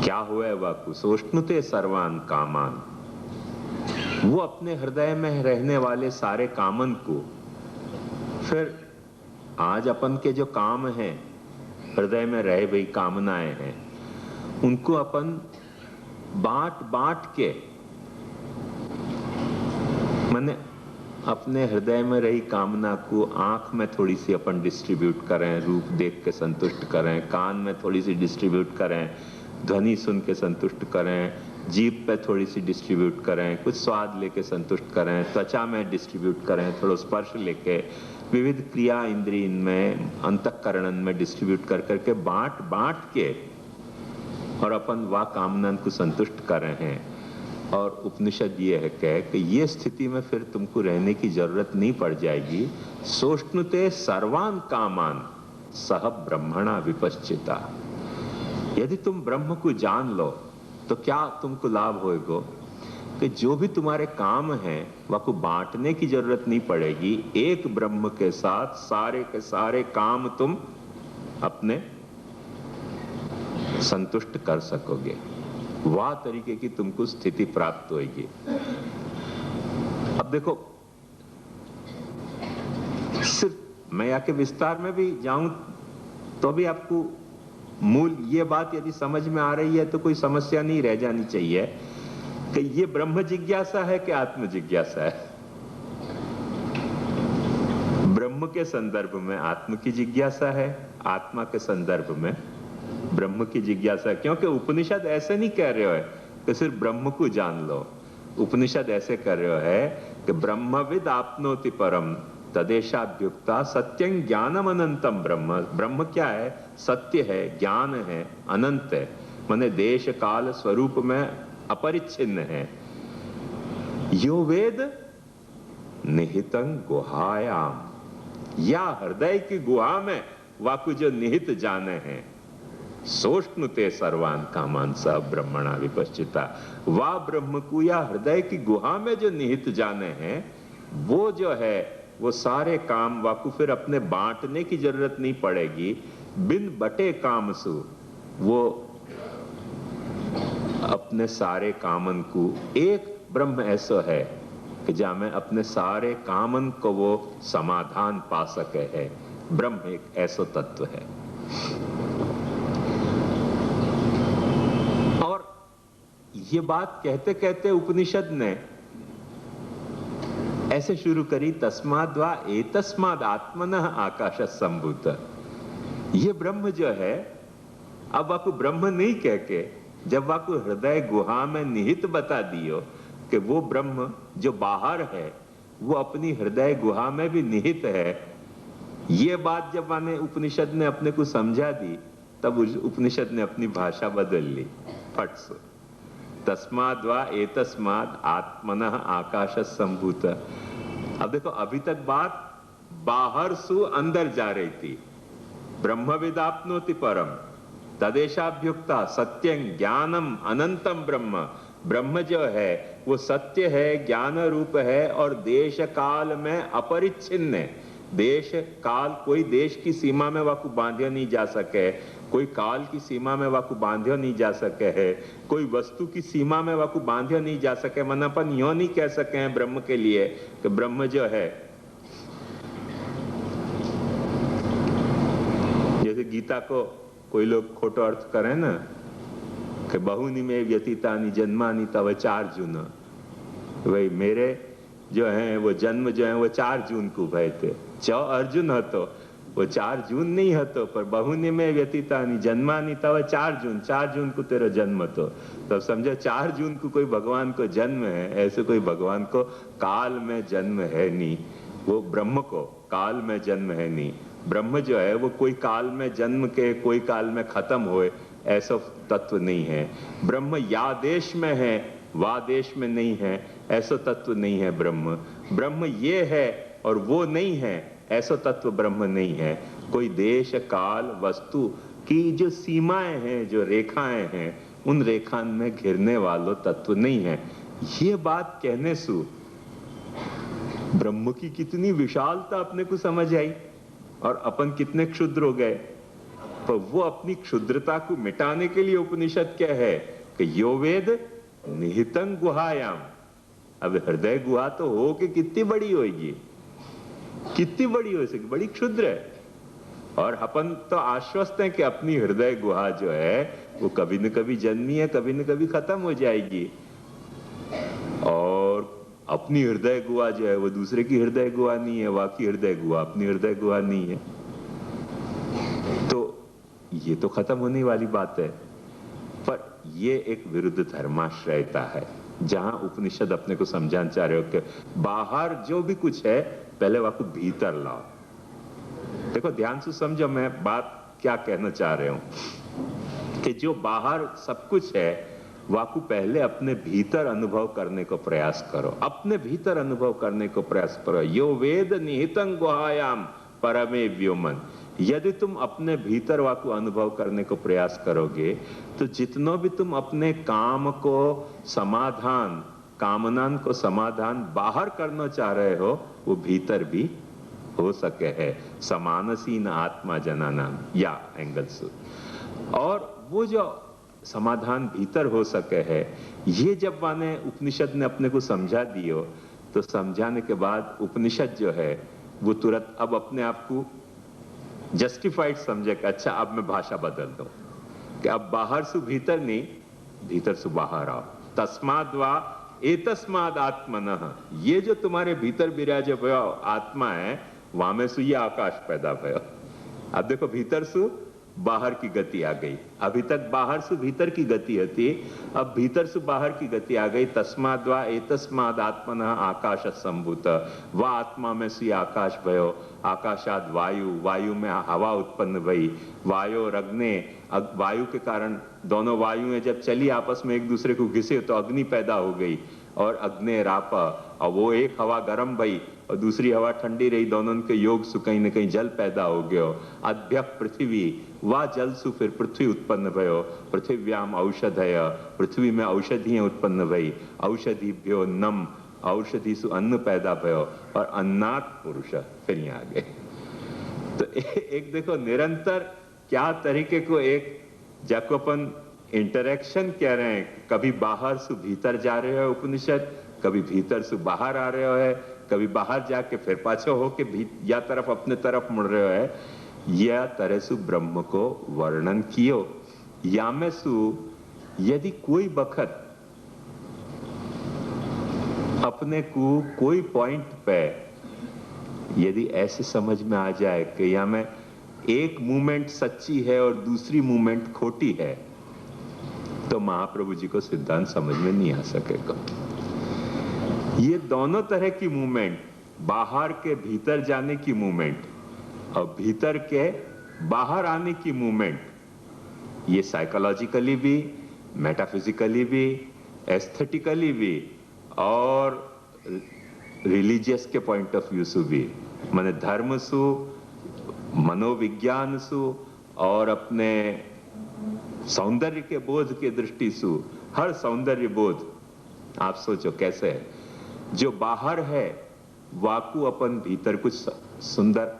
क्या हुआ वह कुसोष्णुते सर्वान कामान, वो अपने हृदय में रहने वाले सारे कामन को, फिर आज अपन के जो काम हैं, हृदय में रहे हुई कामनाएं हैं, उनको अपन बांट बांट के, माने अपने हृदय में रही कामना को आंख में थोड़ी सी अपन डिस्ट्रीब्यूट करें, रूप देख के संतुष्ट करें, कान में थोड़ी सी डिस्ट्रीब्यूट करें, ध्वनि सुन के संतुष्ट करें, जीभ पे थोड़ी सी डिस्ट्रीब्यूट करें, कुछ स्वाद लेके संतुष्ट करें, त्वचा में डिस्ट्रीब्यूट करें, थोड़ा स्पर्श लेके, विविध क्रिया इंद्रिय में, अंतःकरणन में डिस्ट्रीब्यूट कर करके बांट बांट के और अपन वा कामना को संतुष्ट कर रहे हैं। और उपनिषद ये है कहे कि ये स्थिति में फिर तुमको रहने की जरूरत नहीं पड़ जाएगी। सोष्णुते सर्वान कामान सह ब्रह्मणा विपश्चिता। यदि तुम ब्रह्म को जान लो तो क्या तुमको लाभ होएगा कि जो भी तुम्हारे काम हैं वह को बांटने की जरूरत नहीं पड़ेगी। एक ब्रह्म के साथ सारे के सारे काम तुम अपने संतुष्ट कर सकोगे। वह तरीके की तुमको स्थिति प्राप्त होगी। अब देखो, सिर्फ मैं आके विस्तार में भी जाऊं तो भी आपको मूल ये बात यदि समझ में आ रही है तो कोई समस्या नहीं रह जानी चाहिए कि ये ब्रह्म जिज्ञासा है कि आत्म जिज्ञासा है। ब्रह्म के संदर्भ में आत्म की जिज्ञासा है, आत्मा के संदर्भ में ब्रह्म की जिज्ञासा। क्योंकि उपनिषद ऐसे नहीं कह रहे हो है कि सिर्फ ब्रह्म को जान लो। उपनिषद ऐसे कर रहे हो है कि ब्रह्मविद आपनोति परम तदेशाभ्युक्ता सत्यं ज्ञानम अनंतम ब्रह्म। ब्रह्म क्या है? सत्य है, ज्ञान है, अनंत है, माने देश काल स्वरूप में अपरिच्छिन्न है। यो वेद निहितं गुहायाम, या हृदय की गुहा में वाकु जो निहित जाने हैं। सोष्णुते सर्वान कामान स ब्रह्मणा विपश्चिता। वा ब्रह्म को या हृदय की गुहा में जो निहित जाने हैं वो जो है वो सारे काम वाकु फिर अपने बांटने की जरूरत नहीं पड़ेगी। बिन बटे काम सु वो अपने सारे कामन को, एक ब्रह्म ऐसा है कि जहां में अपने सारे कामन को वो समाधान पा सके है। ब्रह्म एक ऐसा तत्व है। और ये बात कहते कहते उपनिषद ने ऐसे शुरू करी, तस्माद् वा एतस्माद् आत्मनः आकाशः सम्भूत। ये ब्रह्म जो है, अब आपको ब्रह्म नहीं कह के जब आपको हृदय गुहा में निहित बता दियो कि वो ब्रह्म जो बाहर है वो अपनी हृदय गुहा में भी निहित है, ये बात जब माने उपनिषद ने अपने को समझा दी तब उपनिषद ने अपनी भाषा बदल ली फट से। तस्माद् वा एतस्माद् आत्मनः आकाशः सम्भूत। अब देखो, अभी तक बात बाहर से अंदर जा रही थी। ब्रह्मविदाप्नोति परम तदेशाभ्युक्ता सत्यं ज्ञानम अनंतम ब्रह्म। ब्रह्म जो है वो सत्य है, ज्ञान रूप है और देश काल में अपरिच्छिन्न है। देश काल, कोई देश की सीमा में वाकु बांध्या नहीं जा सके, कोई काल की सीमा में वाकु बांध्या नहीं जा सके है, कोई वस्तु की सीमा में वाकु बांध्या नहीं जा सके। मन अपन यो नहीं कह सके हैं ब्रह्म के लिए कि ब्रह्म जो है, जैसे गीता को कोई लोग खोटो अर्थ करें ना कि बहुनि में व्यतीतानि जन्मानि तव 4 जून। वही मेरे जो हैं वो जन्म जो है वो 4 जून को भय थे। 4 अर्जुन हतो, वो 4 जून नहीं हतो, पर बहुनि में व्यतीतानि जन्मानि तव 4 जून। 4 जून को तेरा जन्म तो तब समझो 4 जून को कोई भगवान को जन्म है। ऐसे कोई भगवान को काल में जन्म है नहीं, वो ब्रह्म को काल में जन्म है नहीं। ब्रह्म जो है वो कोई काल में जन्म के कोई काल में खत्म होए ऐसा तत्व नहीं है। ब्रह्म या देश में है वा देश में नहीं है, ऐसा तत्व नहीं है ब्रह्म। ब्रह्म ये है और वो नहीं है, ऐसा तत्व ब्रह्म नहीं है। कोई देश काल वस्तु की जो सीमाएं हैं, जो रेखाएं हैं, उन रेखाओं में घिरने वाला तत्व नहीं है। ये बात कहने से ब्रह्म की कितनी विशालता अपने को समझ आई और अपन कितने क्षुद्र हो गए। पर वो अपनी क्षुद्रता को मिटाने के लिए उपनिषद क्या है कि यो वेद निहितं गुहायाम। अब हृदय गुहा तो हो कि कितनी बड़ी होगी, कितनी बड़ी हो सके, बड़ी क्षुद्र है। और अपन तो आश्वस्त हैं कि अपनी हृदय गुहा जो है वो कभी न कभी जन्मी है, कभी न कभी खत्म हो जाएगी। और अपनी हृदय गुहा जो है वो दूसरे की हृदय गुहा नहीं है, वाकी हृदय गुहा अपनी हृदय गुहा नहीं है। तो ये तो खत्म होने वाली बात है। पर ये एक विरुद्ध धर्माश्रयता है, जहां उपनिषद अपने को समझाना चाह रहे हो कि बाहर जो भी कुछ है पहले वाकु भीतर लाओ। देखो ध्यान से समझो मैं बात क्या कहना चाह रहे हूं कि जो बाहर सब कुछ है वाकु पहले अपने भीतर अनुभव करने को प्रयास करो, अपने भीतर अनुभव करने को प्रयास करो। यो वेद निहितं गुहायाम परमे व्योमन। यदि तुम अपने भीतर वाकु अनुभव करने को प्रयास करोगे तो जितनों भी तुम अपने काम को समाधान, कामनान को समाधान बाहर करना चाह रहे हो वो भीतर भी हो सके है। समानसीन आत्मा जनानाम या एंगल से। और वो जो समाधान भीतर हो सके है, ये जब माने उपनिषद ने अपने को समझा दियो, तो समझाने के बाद उपनिषद जो है वो तुरंत अब अपने आप को जस्टिफाइड समझे कि अच्छा अब मैं भाषा बदल दूं कि अब बाहर से भीतर नहीं, भीतर से बाहर आओ। तस्माद् वा एतस्माद् आत्मनः, ये जो तुम्हारे भीतर विराजे भयो आत्मा है, वहां में से ये आकाश पैदा भयो। अब देखो भीतर से बाहर की गति आ गई। अभी तक बाहर से भीतर की गति होती, अब भीतर से बाहर की गति आ गई। तस्माद् वा एतस्माद् आत्मनः आकाश संभूत, वह आत्मा में से आकाश भयो। आकाशाद वायु, वायु में हवा उत्पन्न भई। वायु और अग्नि, वायु के कारण दोनों वायुएं जब चली आपस में एक दूसरे को घिसे तो अग्नि पैदा हो गई। और अग्नि राप, और वो एक हवा गर्म भई और दूसरी हवा ठंडी रही, दोनों के योग से कहीं न कहीं जल पैदा हो गयो। अद्भ्य पृथ्वी, वह जल सु फिर पृथ्वी उत्पन्न भयो। पृथ्व्याम औषधय, पृथ्वी में औषधियां उत्पन्न भई। औषधिभ्यो नम, औषधि सु अन्न पैदा भयो। और अन्नात् पुरुष, फिर यहाँ आ गए। तो एक देखो निरंतर क्या तरीके को एक जाको अपन इंटरेक्शन कह रहे हैं, कभी बाहर से भीतर जा रहे हो उपनिषद, कभी भीतर से बाहर आ रहे हो है, कभी बाहर जाके फिर पाछे हो के या तरफ अपने तरफ मुड़ रहे हो है। यह तरह से ब्रह्म को वर्णन कियो। या में सु यदि कोई बखत अपने को कोई पॉइंट पे यदि ऐसे समझ में आ जाए कि या में एक मूवमेंट सच्ची है और दूसरी मूवमेंट खोटी है, तो महाप्रभु जी को सिद्धांत समझ में नहीं आ सकेगा। ये दोनों तरह की मूवमेंट, बाहर के भीतर जाने की मूवमेंट और भीतर के बाहर आने की मूवमेंट, ये साइकोलॉजिकली भी, मेटाफिजिकली भी, एस्थेटिकली भी और रिलीजियस के पॉइंट ऑफ व्यू से भी, माने धर्म सु, मनोविज्ञान सु और अपने सौंदर्य के बोध के दृष्टि से, हर सौंदर्य बोध आप सोचो कैसे है। जो बाहर है वाकु अपन भीतर कुछ सुंदर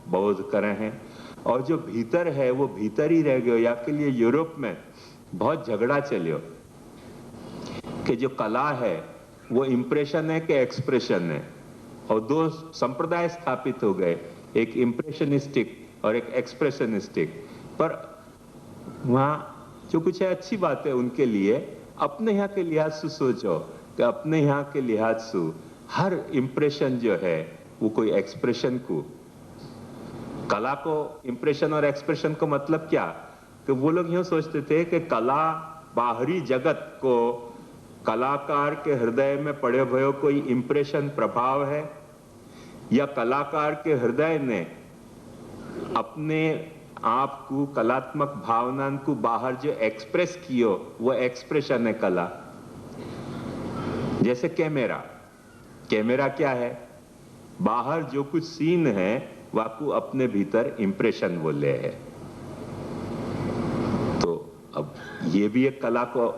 बोध करे हैं, और जो भीतर है वो भीतर ही रह गयो। या के लिए यूरोप में बहुत झगड़ा चलियो कि जो कला है वो इंप्रेशन है कि एक्सप्रेशन है, और दो संप्रदाय स्थापित हो गए, एक इंप्रेशनिस्टिक और एक एक्सप्रेशनिस्टिक। पर वहां जो कुछ है अच्छी बात है उनके लिए, अपने यहाँ के लिहाज से सोचो कि अपने यहाँ के लिहाज से हर इंप्रेशन जो है वो कोई एक्सप्रेशन को, कला को इंप्रेशन और एक्सप्रेशन को मतलब क्या कि वो लोग यूं सोचते थे कि कला बाहरी जगत को कलाकार के हृदय में पड़े भयो कोई इंप्रेशन प्रभाव है, या कलाकार के हृदय ने अपने आप को कलात्मक भावना को बाहर जो एक्सप्रेस कियो वो एक्सप्रेशन है कला। जैसे कैमरा, कैमरा क्या है, बाहर जो कुछ सीन है वाकु अपने भीतर इंप्रेशन बोले है। तो अब ये भी एक कला को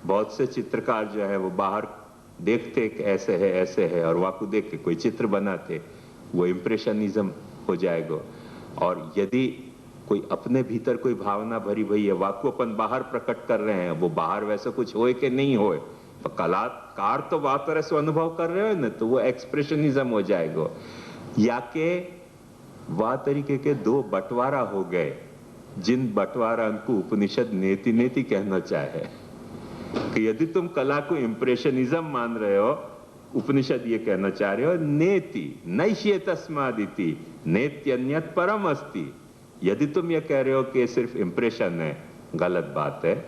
बहुत से चित्रकार जो है वो बाहर देखते कि ऐसे है ऐसे है, और वाकु देख के कोई चित्र बनाते, वो इंप्रेशनिज्म हो जाएगा। और यदि कोई अपने भीतर कोई भावना भरी भई है, वाकु अपन बाहर प्रकट कर रहे हैं, वो बाहर वैसा कुछ होए कि नहीं होए, तो कलाकार तो बात तरह से अनुभव कर रहे हो ना, तो वो एक्सप्रेशनिज्म हो जाएगा। या के वह तरीके के दो बंटवारा हो गए, जिन बंटवारा को उपनिषद नेति नेति कहना चाहे कि यदि तुम कला को इंप्रेशनिज्म मान रहे हो उपनिषद ये कहना चाह रहे हो, नेति नैष्ये तस्मादिति नेत्यन्यत परम अस्ति। यदि तुम ये कह रहे हो कि सिर्फ इंप्रेशन है, गलत बात है,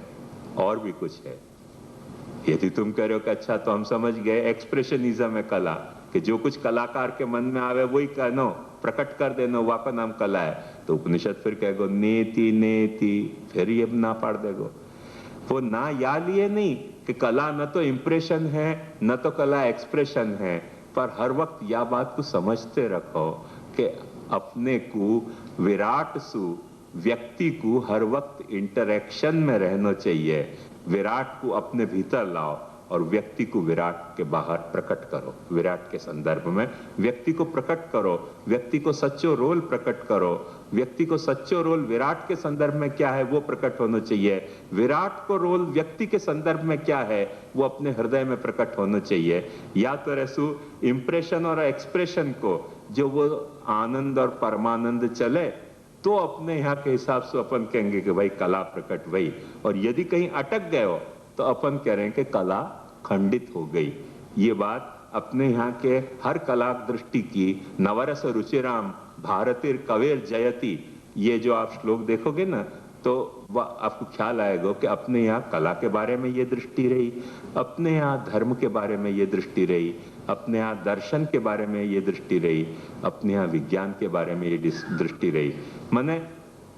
और भी कुछ है। यदि तुम कह रहे हो कि अच्छा तो हम समझ गए एक्सप्रेशनिज्म है कला, कि जो कुछ कलाकार के मन में आवे वही कहनो, प्रकट कर देनो, वाका नाम कला है, तो उपनिषद फिर कहेगो नेति नेति, फिर ये ना पाड़ देगो। वो ना या लिए नहीं कि कला न तो इंप्रेशन है न तो कला एक्सप्रेशन है, पर हर वक्त यह बात को समझते रखो कि अपने को विराट सु व्यक्ति को हर वक्त इंटरेक्शन में रहना चाहिए। विराट को अपने भीतर लाओ और व्यक्ति को विराट के बाहर प्रकट करो। विराट के संदर्भ में व्यक्ति को प्रकट करो, व्यक्ति को सच्चो रोल प्रकट करो। व्यक्ति को सच्चो रोल विराट के संदर्भ में क्या है वो प्रकट होना चाहिए। विराट को रोल व्यक्ति के संदर्भ में क्या है वो अपने हृदय में प्रकट होना चाहिए। या तो रसू इंप्रेशन और एक्सप्रेशन को जो वो आनंद और परमानंद चले तो अपने यहाँ के हिसाब से अपन कहेंगे कि भाई कला प्रकट भई, और यदि कहीं अटक गए हो तो अपन कह रहे हैं कि कला खंडित हो गई। ये बात अपने यहाँ के हर कला दृष्टि की। नवरस रुचिराम भारतीर कवेर जयति, ये जो आप श्लोक देखोगे ना तो आपको ख्याल आएगा कि अपने यहाँ कला के बारे में ये दृष्टि रही, अपने यहाँ धर्म के बारे में ये दृष्टि रही, अपने यहाँ दर्शन के बारे में ये दृष्टि रही, अपने यहाँ विज्ञान के बारे में ये दृष्टि रही। माने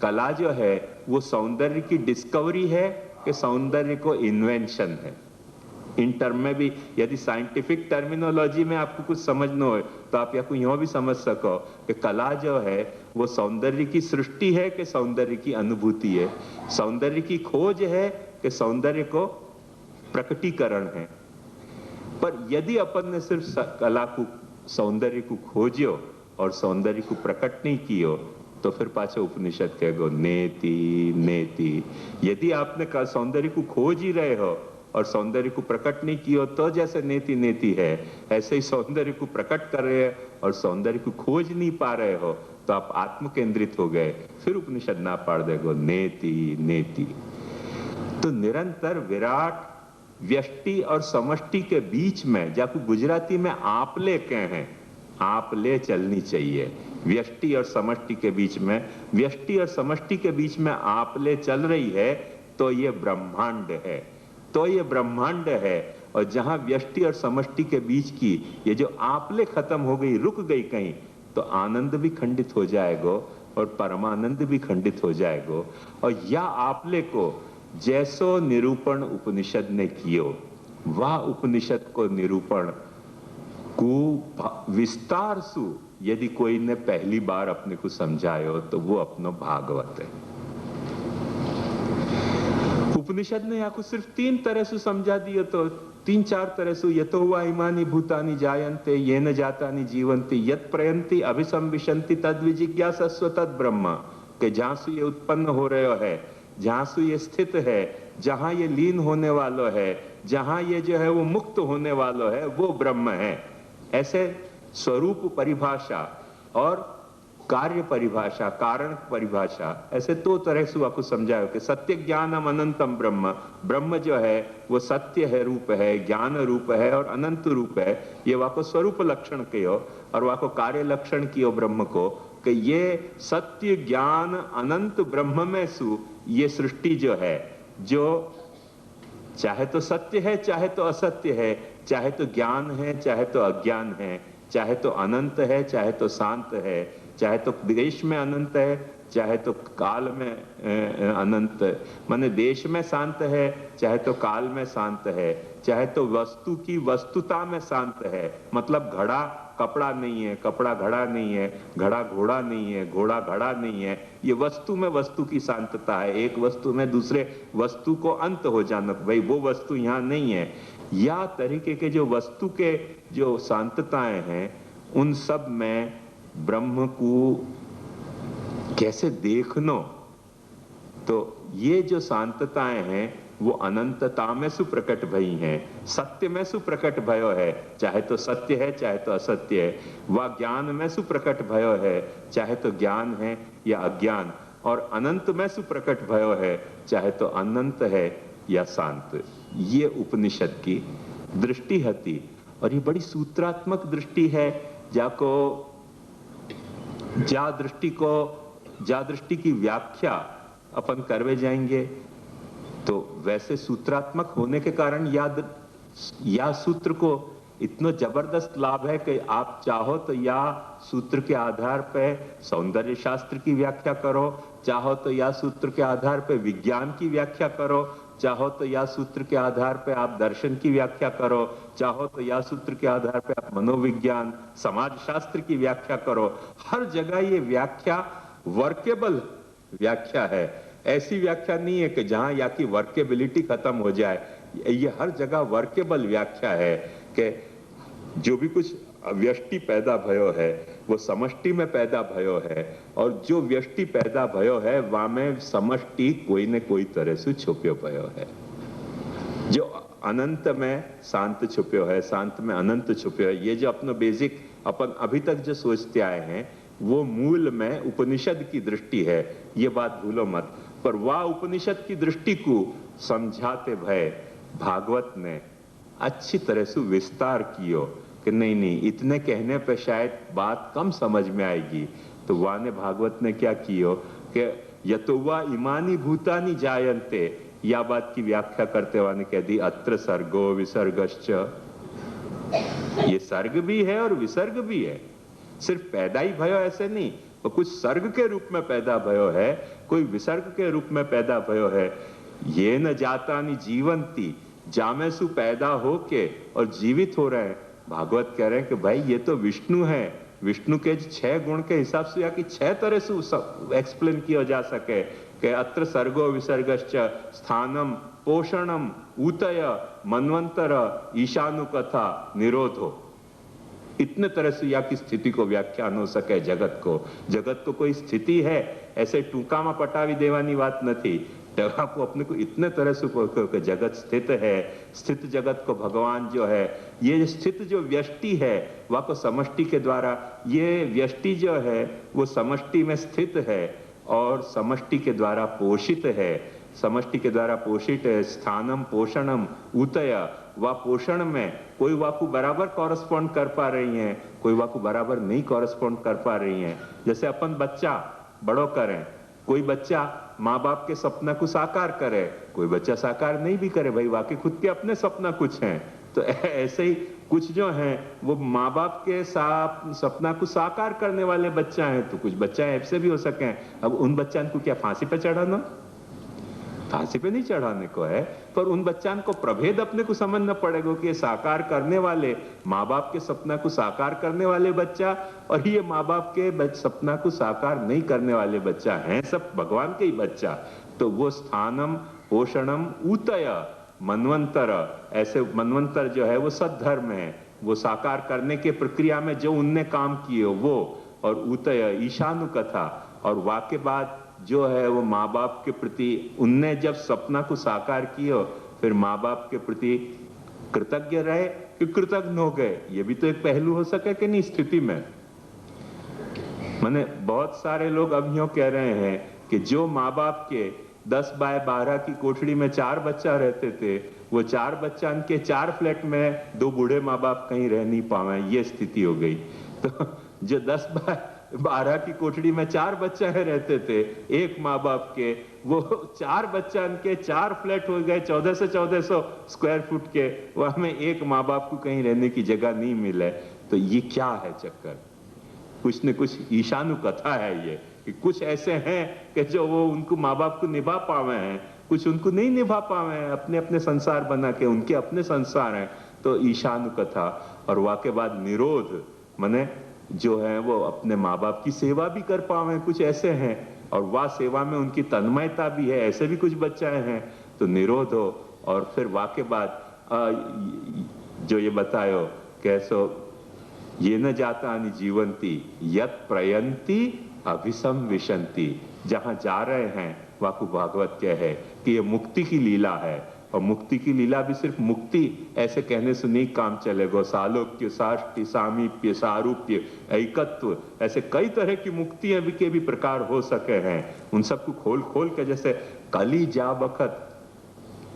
कला जो है वो सौंदर्य की डिस्कवरी है कि सौंदर्य को इन्वेंशन है। इन टर्म में भी यदि साइंटिफिक टर्मिनोलॉजी में आपको कुछ समझना हो तो आप या यूं भी समझ सको कि कला जो है वो सौंदर्य की सृष्टि है कि सौंदर्य की अनुभूति है, सौंदर्य की खोज है कि सौंदर्य को प्रकटीकरण है। पर यदि अपन ने सिर्फ कला को सौंदर्य को खोजियो और सौंदर्य को प्रकट नहीं कियो तो फिर पाछे उपनिषद कहेगो नेति नेति। यदि आपने सौंदर्य को खोज ही रहे हो और सौंदर्य को प्रकट नहीं किया तो जैसे नेति नेति है, ऐसे ही सौंदर्य को प्रकट कर रहे हैं और सौंदर्य को खोज नहीं पा रहे हो तो आप आत्म केंद्रित हो गए। फिर उपनिषद ना पाड़ देगो नेति नेति। तो निरंतर विराट व्यष्टि और समष्टि के बीच में, जाको गुजराती में आपले कहे हैं, आपले चलनी चाहिए। व्यष्टि और समष्टि के बीच में, व्यष्टि और समष्टि के बीच में आपले चल रही है तो ये ब्रह्मांड है, तो ये ब्रह्मांड है। और जहां व्यष्टि और समष्टि के बीच की ये जो आपले खत्म हो गई, रुक गई कहीं, तो आनंद भी खंडित हो जाएगा और परमानंद भी खंडित हो जाएगा। और या आपले को जैसो निरूपण उपनिषद ने कियो, वह उपनिषद को निरूपण को विस्तार सु यदि कोई ने पहली बार अपने को समझायो तो वो अपनो भागवत है। उपनिषद ने आपको सिर्फ 3 तरह से समझा दिया, तो 3-4 तरह से यतो हुआ इमानी भूतानि जायन्ते येन जातानि जीवन्ति यत् प्रयन्ति अभिसंविशन्ति तद विजिज्ञासस्व तद ब्रह्म, के जहां से ये उत्पन्न हो रहे है, जहां से ये स्थित है, जहां ये लीन होने वाला है, जहां ये जो है वो मुक्त होने वाला है, वो ब्रह्म है। ऐसे स्वरूप परिभाषा और कार्य परिभाषा, कारण परिभाषा, ऐसे 2 तरह से आपको समझाया कि सत्य ज्ञानम अनंतम ब्रह्म, ब्रह्म जो है वो सत्य है, रूप है, ज्ञान रूप है और अनंत रूप है। ये वाको स्वरूप लक्षण कहो और वाको कार्य लक्षण कियो ब्रह्म को, कि ये सत्य ज्ञान अनंत ब्रह्म में सु ये सृष्टि जो है, जो चाहे तो सत्य है चाहे तो असत्य है, चाहे तो ज्ञान है चाहे तो अज्ञान है, चाहे तो अनंत है चाहे तो शांत है, चाहे तो देश में अनंत है चाहे तो काल में अनंत, माने देश में शांत है चाहे तो काल में शांत है, चाहे तो वस्तु की वस्तुता में शांत है। मतलब घड़ा कपड़ा नहीं है, कपड़ा घड़ा नहीं है, घड़ा घोड़ा नहीं है, घोड़ा घड़ा नहीं है, ये वस्तु में वस्तु की शांतता है। एक वस्तु में दूसरे वस्तु को अंत हो जाना, भाई वो वस्तु यहाँ नहीं है। या तरीके के जो वस्तु के जो शांतताएं हैं उन सब में ब्रह्म को कैसे देखनो, तो ये जो शांतताएं हैं वो अनंतता में सुप्रकट भई हैं, सत्य में सुप्रकट भयो है, चाहे तो सत्य है चाहे तो असत्य है, वह ज्ञान में सुप्रकट भयो है, चाहे तो ज्ञान है या अज्ञान, और अनंत में सुप्रकट भयो है, चाहे तो अनंत है या शांत। ये उपनिषद की दृष्टि हती। और ये बड़ी सूत्रात्मक दृष्टि है, जा दृष्टि की व्याख्या अपन करवे जाएंगे तो वैसे सूत्रात्मक होने के कारण या सूत्र को इतना जबरदस्त लाभ है कि आप चाहो तो या सूत्र के आधार पे सौंदर्य शास्त्र की व्याख्या करो, चाहो तो या सूत्र के आधार पे विज्ञान की व्याख्या करो, चाहो तो या सूत्र के आधार पे आप दर्शन की व्याख्या करो, चाहो तो या सूत्र के आधार पे आप मनोविज्ञान समाजशास्त्र की व्याख्या करो। हर जगह ये व्याख्या वर्केबल व्याख्या है, ऐसी व्याख्या नहीं है कि जहां या की वर्केबिलिटी खत्म हो जाए। ये हर जगह वर्केबल व्याख्या है कि जो भी कुछ व्यष्टि पैदा भयो है वो समष्टि में पैदा भयो है, और जो व्यष्टि पैदा भयो है वहां में समष्टि कोई न कोई तरह से छुप्यो भयो है। जो अनंत में शांत छुप्यो है, शांत में अनंत छुप्यो है। ये जो अपना बेसिक अपन अभी तक जो सोचते आए हैं वो मूल में उपनिषद की दृष्टि है, ये बात भूलो मत। पर वह उपनिषद की दृष्टि को समझाते भय भागवत ने अच्छी तरह से विस्तार कियो कि नहीं इतने कहने पे शायद बात कम समझ में आएगी। तो वह ने भागवत ने क्या कियो कि यतोवा इमानी भूतानि जायन्ते, या बात की व्याख्या करते हुआ ने कह दी अत्र सर्गो विसर्गश्च। ये सर्ग भी है और विसर्ग भी है, सिर्फ पैदा ही भयो ऐसे नहीं, तो कुछ सर्ग के रूप में पैदा भयो है, कोई विसर्ग के रूप में पैदा भयो है। ये न जातानि जीवंती, जामे सु पैदा हो के और जीवित हो रहे हैं। भागवत कह रहे हैं कि भाई ये तो विष्णु है, विष्णु के 6 गुण के हिसाब से या कि 6 तरह से एक्सप्लेन किया जा सके कि अत्र सर्गो विसर्गश्च स्थानम पोषणम ऊतय मनवंतर ईशानुकथा निरोधो। इतने तरह से या की स्थिति को व्याख्यान हो सके जगत को कोई स्थिति है ऐसे टूका में पटावी देवानी बात नहीं। को अपने को इतने तरह से जगत स्थित है, स्थित जगत को भगवान जो है, ये स्थित जो व्यष्टि है वह को समष्टि के द्वारा, ये व्यष्टि जो है वो समष्टि में स्थित है और समष्टि के द्वारा पोषित है, समष्टि के द्वारा पोषित है। स्थानम पोषणम ऊतय, वह पोषण में कोई वाकु बराबर कॉरेस्पॉन्ड कर पा रही हैं, कोई वाकु बराबर नहीं कॉरेस्पॉन्ड कर पा रही हैं। जैसे अपन बच्चा बड़ो करें, कोई बच्चा माँ बाप के सपना को साकार करे, कोई बच्चा साकार नहीं भी करे, भाई वाकई खुद के अपने सपना कुछ हैं। तो ऐसे ही कुछ जो हैं वो माँ बाप के सपना को साकार करने वाले बच्चा हैं, तो कुछ बच्चा ऐसे भी हो सके। अब उन बच्चों को क्या फांसी पे चढ़ाना? फांसी पे नहीं चढ़ाने को है, पर उन बच्चों को प्रभेद अपने को समझना पड़ेगा कि ये साकार करने वाले माँ बाप के सपना को साकार करने वाले बच्चा और ये माँ बाप के सपना को साकार नहीं करने वाले बच्चा हैं, सब भगवान के ही बच्चा। तो वो स्थानम पोषणम ऊतय मनवंतर, ऐसे मनवंतर जो है वो सद्धर्म है, वो साकार करने के प्रक्रिया में जो उनने काम किए वो, और ऊतय ईशानु कथा, और वाक्य बाद जो है वो माँ बाप के प्रति उनने जब सपना को साकार किया फिर माँ बाप के प्रति कृतज्ञ रहे कि कृतज्ञ हो गए। ये भी तो एक पहलू हो सके कि नहीं स्थिति में। माने बहुत सारे लोग अब यूं कह रहे हैं कि जो माँ बाप के 10 बाय 12 की कोठड़ी में 4 बच्चा रहते थे, वो 4 बच्चा के 4 फ्लैट में 2 बूढ़े माँ बाप कहीं रह नहीं पावे, ये स्थिति हो गई। तो जो 10 बाय 12 की कोठड़ी में 4 बच्चा है रहते थे एक माँ बाप के, वो 4 बच्चा के 4 फ्लैट हो गए 1400 से 1400 स्क्वायर फुट के, वहां में एक माँ बाप को कहीं रहने की जगह नहीं मिले। तो ये क्या है चक्कर? कुछ न कुछ ईशानु कथा है ये, कि कुछ ऐसे हैं कि जो वो उनको माँ बाप को निभा पावे हैं, कुछ उनको नहीं निभा पावे हैं, अपने अपने संसार बना के, उनके अपने संसार हैं। तो ईशानु कथा, और वाके बाद निरोध, माने जो है वो अपने माँ बाप की सेवा भी कर पावे, कुछ ऐसे हैं, और वह सेवा में उनकी तन्मयता भी है, ऐसे भी कुछ बच्चे हैं। तो निरोध हो, और फिर वाके बाद जो ये बतायो कैसो ये न जाता नि जीवंती यत प्रयंती अभिसम विशंति, जहां जा रहे हैं वाकु भागवत क्या है कि ये मुक्ति की लीला है। और मुक्ति की लीला भी सिर्फ मुक्ति ऐसे कहने से नहीं काम चलेगा, सालोक्य साष्टि सामीप्य सारूप्य ऐकत्व, ऐसे कई तरह की मुक्तियां भी के भी प्रकार हो सके हैं। उन सबको खोल खोल के, जैसे कली जा बखत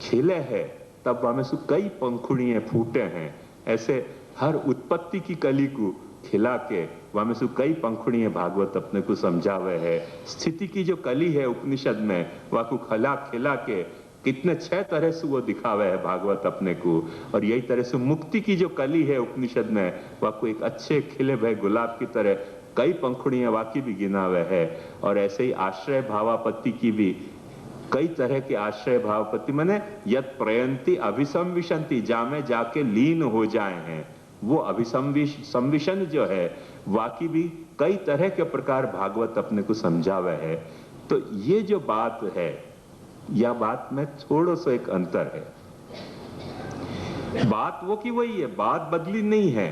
खिले है तब हमें से कई पंखुड़ियां फूटे हैं, ऐसे हर उत्पत्ति की कली को खिला के वहां में से कई पंखुड़ी है भागवत अपने को समझावे है। स्थिति की जो कली है उपनिषद में वह को खिला खिला के कितने 6 तरह से वो दिखावे है भागवत अपने को। और यही तरह से मुक्ति की जो कली है उपनिषद में वह को एक अच्छे खिले भय गुलाब की तरह कई पंखुड़ियां वाकई भी गिनावे है। और ऐसे ही आश्रय भावापत्ति की भी कई तरह के आश्रय भावापत्ति माने यत प्रयंती अभिसंविशंति जामे जाके लीन हो जाए हैं वो अभिसंविशन जो है वाकई भी कई तरह के प्रकार भागवत अपने को समझावे है। तो ये जो बात है या बात में थोड़ा सा एक अंतर है। बात वो की वही है, बात बदली नहीं है,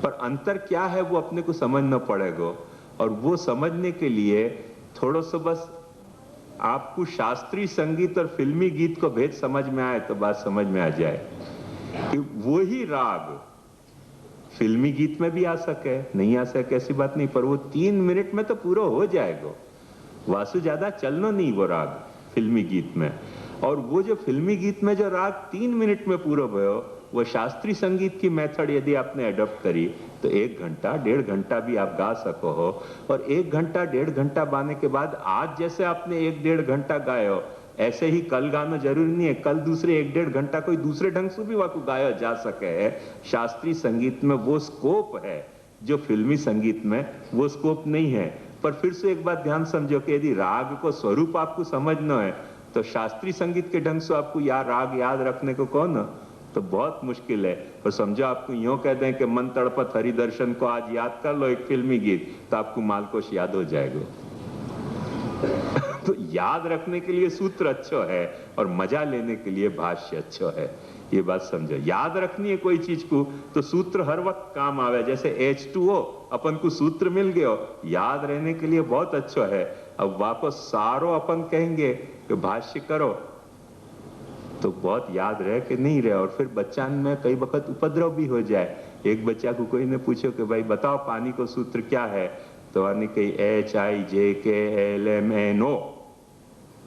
पर अंतर क्या है वो अपने को समझना पड़ेगा। और वो समझने के लिए थोड़ा सा बस आपको शास्त्रीय संगीत और फिल्मी गीत को भेद समझ में आए तो बात समझ में आ जाए कि वही राग फिल्मी गीत में भी आ सके, नहीं आ सके ऐसी बात नहीं, पर वो 3 मिनट में तो पूरा हो जाएगा। वासु ज्यादा चलना नहीं वो राग फिल्मी गीत में। और वो जो फिल्मी गीत में जो राग 3 मिनट में पूरा भयो वो शास्त्रीय संगीत की मेथड यदि आपने एडॉप्ट करी तो 1 घंटा 1.5 घंटा भी आप गा सको हो। और 1 घंटा 1.5 घंटा गाने के बाद आज जैसे आपने 1-1.5 घंटा गायो ऐसे ही कल गाना जरूरी नहीं है, कल दूसरे 1-1.5 घंटा कोई दूसरे ढंग से भी वाकु गाया जा सके है। शास्त्रीय संगीत में वो स्कोप है जो फिल्मी संगीत में वो स्कोप नहीं है। पर फिर से एक बात ध्यान समझो कि यदि राग को स्वरूप आपको समझना है तो शास्त्रीय संगीत के ढंग से आपको राग याद रखने को कौन तो बहुत मुश्किल है। और समझो आपको यूं कह दें कि मन तड़पत हरि दर्शन को आज याद कर लो एक फिल्मी गीत तो आपको मालकोश याद हो जाएगा। तो याद रखने के लिए सूत्र अच्छा है और मजा लेने के लिए भाष्य अच्छा है, ये बात समझो। याद रखनी है कोई चीज को तो सूत्र हर वक्त काम आवे। जैसे H2O अपन को सूत्र मिल गया याद रहने के लिए बहुत अच्छा है। अब वापस सारो अपन कहेंगे कि भाष्य करो तो बहुत याद रहे कि नहीं रहे। और फिर बच्चा में कई वक्त उपद्रव भी हो जाए। एक बच्चा को कोई ने पूछो कि भाई बताओ पानी को सूत्र क्या है तो आने कही HIJKLMNO।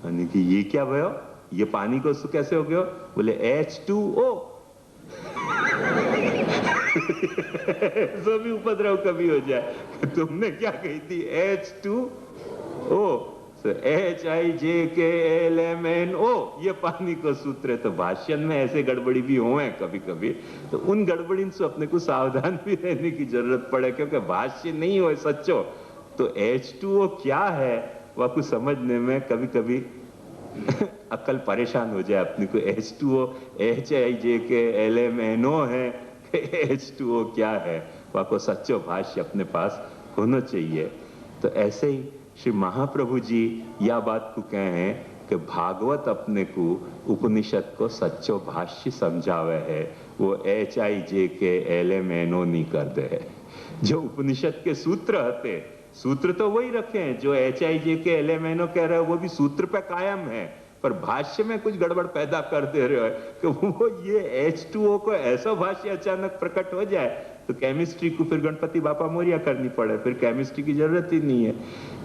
कि ये क्या भयो, ये पानी को कैसे हो गया? बोले H2O। तो भी उपद्रव कभी हो जाए तुमने क्या कही थी H2O HIJKLMNO ये पानी को सूत्र है। तो भाषण में ऐसे गड़बड़ी भी हुए कभी कभी तो उन गड़बड़ी से अपने को सावधान भी रहने की जरूरत पड़े क्योंकि भाष्य नहीं हो सच्चो। तो H2O क्या है वह कुछ समझने में कभी कभी अक्ल परेशान हो जाए अपने को। H2O HIJKLMNO है H2O क्या है वह को सच्चो भाष्य अपने पास होना चाहिए। तो ऐसे ही श्री महाप्रभु जी यह बात को कहे हैं कि भागवत अपने को उपनिषद को सच्चो भाष्य समझावे है, वो HIJKLMNO नहीं कर दे है। जो उपनिषद के सूत्र हते सूत्र तो वही रखे हैं जो HIJKLMNO कह रहे हो वो भी सूत्र पे कायम है, पर भाष्य में कुछ गड़बड़ पैदा कर दे रहे हो कि वो ये H2O को ऐसा भाष्य अचानक प्रकट हो जाए तो केमिस्ट्री को फिर गणपति बापा मोरिया करनी पड़े। फिर केमिस्ट्री की जरूरत ही नहीं है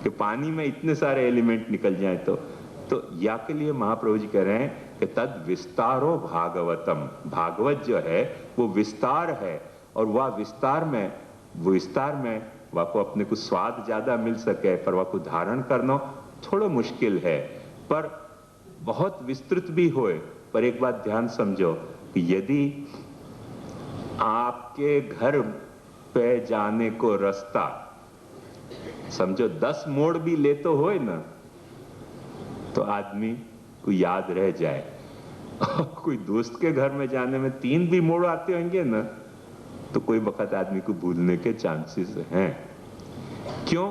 कि पानी में इतने सारे एलिमेंट निकल जाए। तो या के लिए महाप्रभु जी कह रहे हैं कि तद विस्तारो भागवतम, भागवत जो है वो विस्तार है। और वह विस्तार में वह को अपने को स्वाद ज्यादा मिल सके पर वह को धारण करना थोड़ा मुश्किल है, पर बहुत विस्तृत भी होए। पर एक बात ध्यान समझो कि यदि आपके घर पे जाने को रास्ता समझो 10 मोड़ भी ले तो होए ना तो आदमी को याद रह जाए। कोई दोस्त के घर में जाने में 3 भी मोड़ आते होंगे ना तो कोई वक्त आदमी को भूलने के चांसेस हैं। क्यों?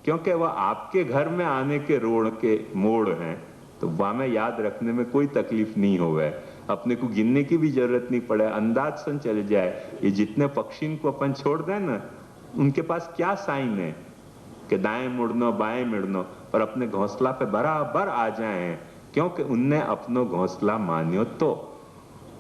क्योंकि वह आपके घर में आने के रोड के मोड़ हैं तो वह में याद रखने में कोई तकलीफ नहीं होवे, अपने को गिनने की भी जरूरत नहीं पड़े, अंदाज सन चले जाए। ये जितने पक्षी को अपन छोड़ दें ना उनके पास क्या साइन है कि दाएं मुड़नो बाएं मुड़नो, पर अपने घोंसला पे बराबर आ जाए क्योंकि उनने अपनो घोंसला मान्यो। तो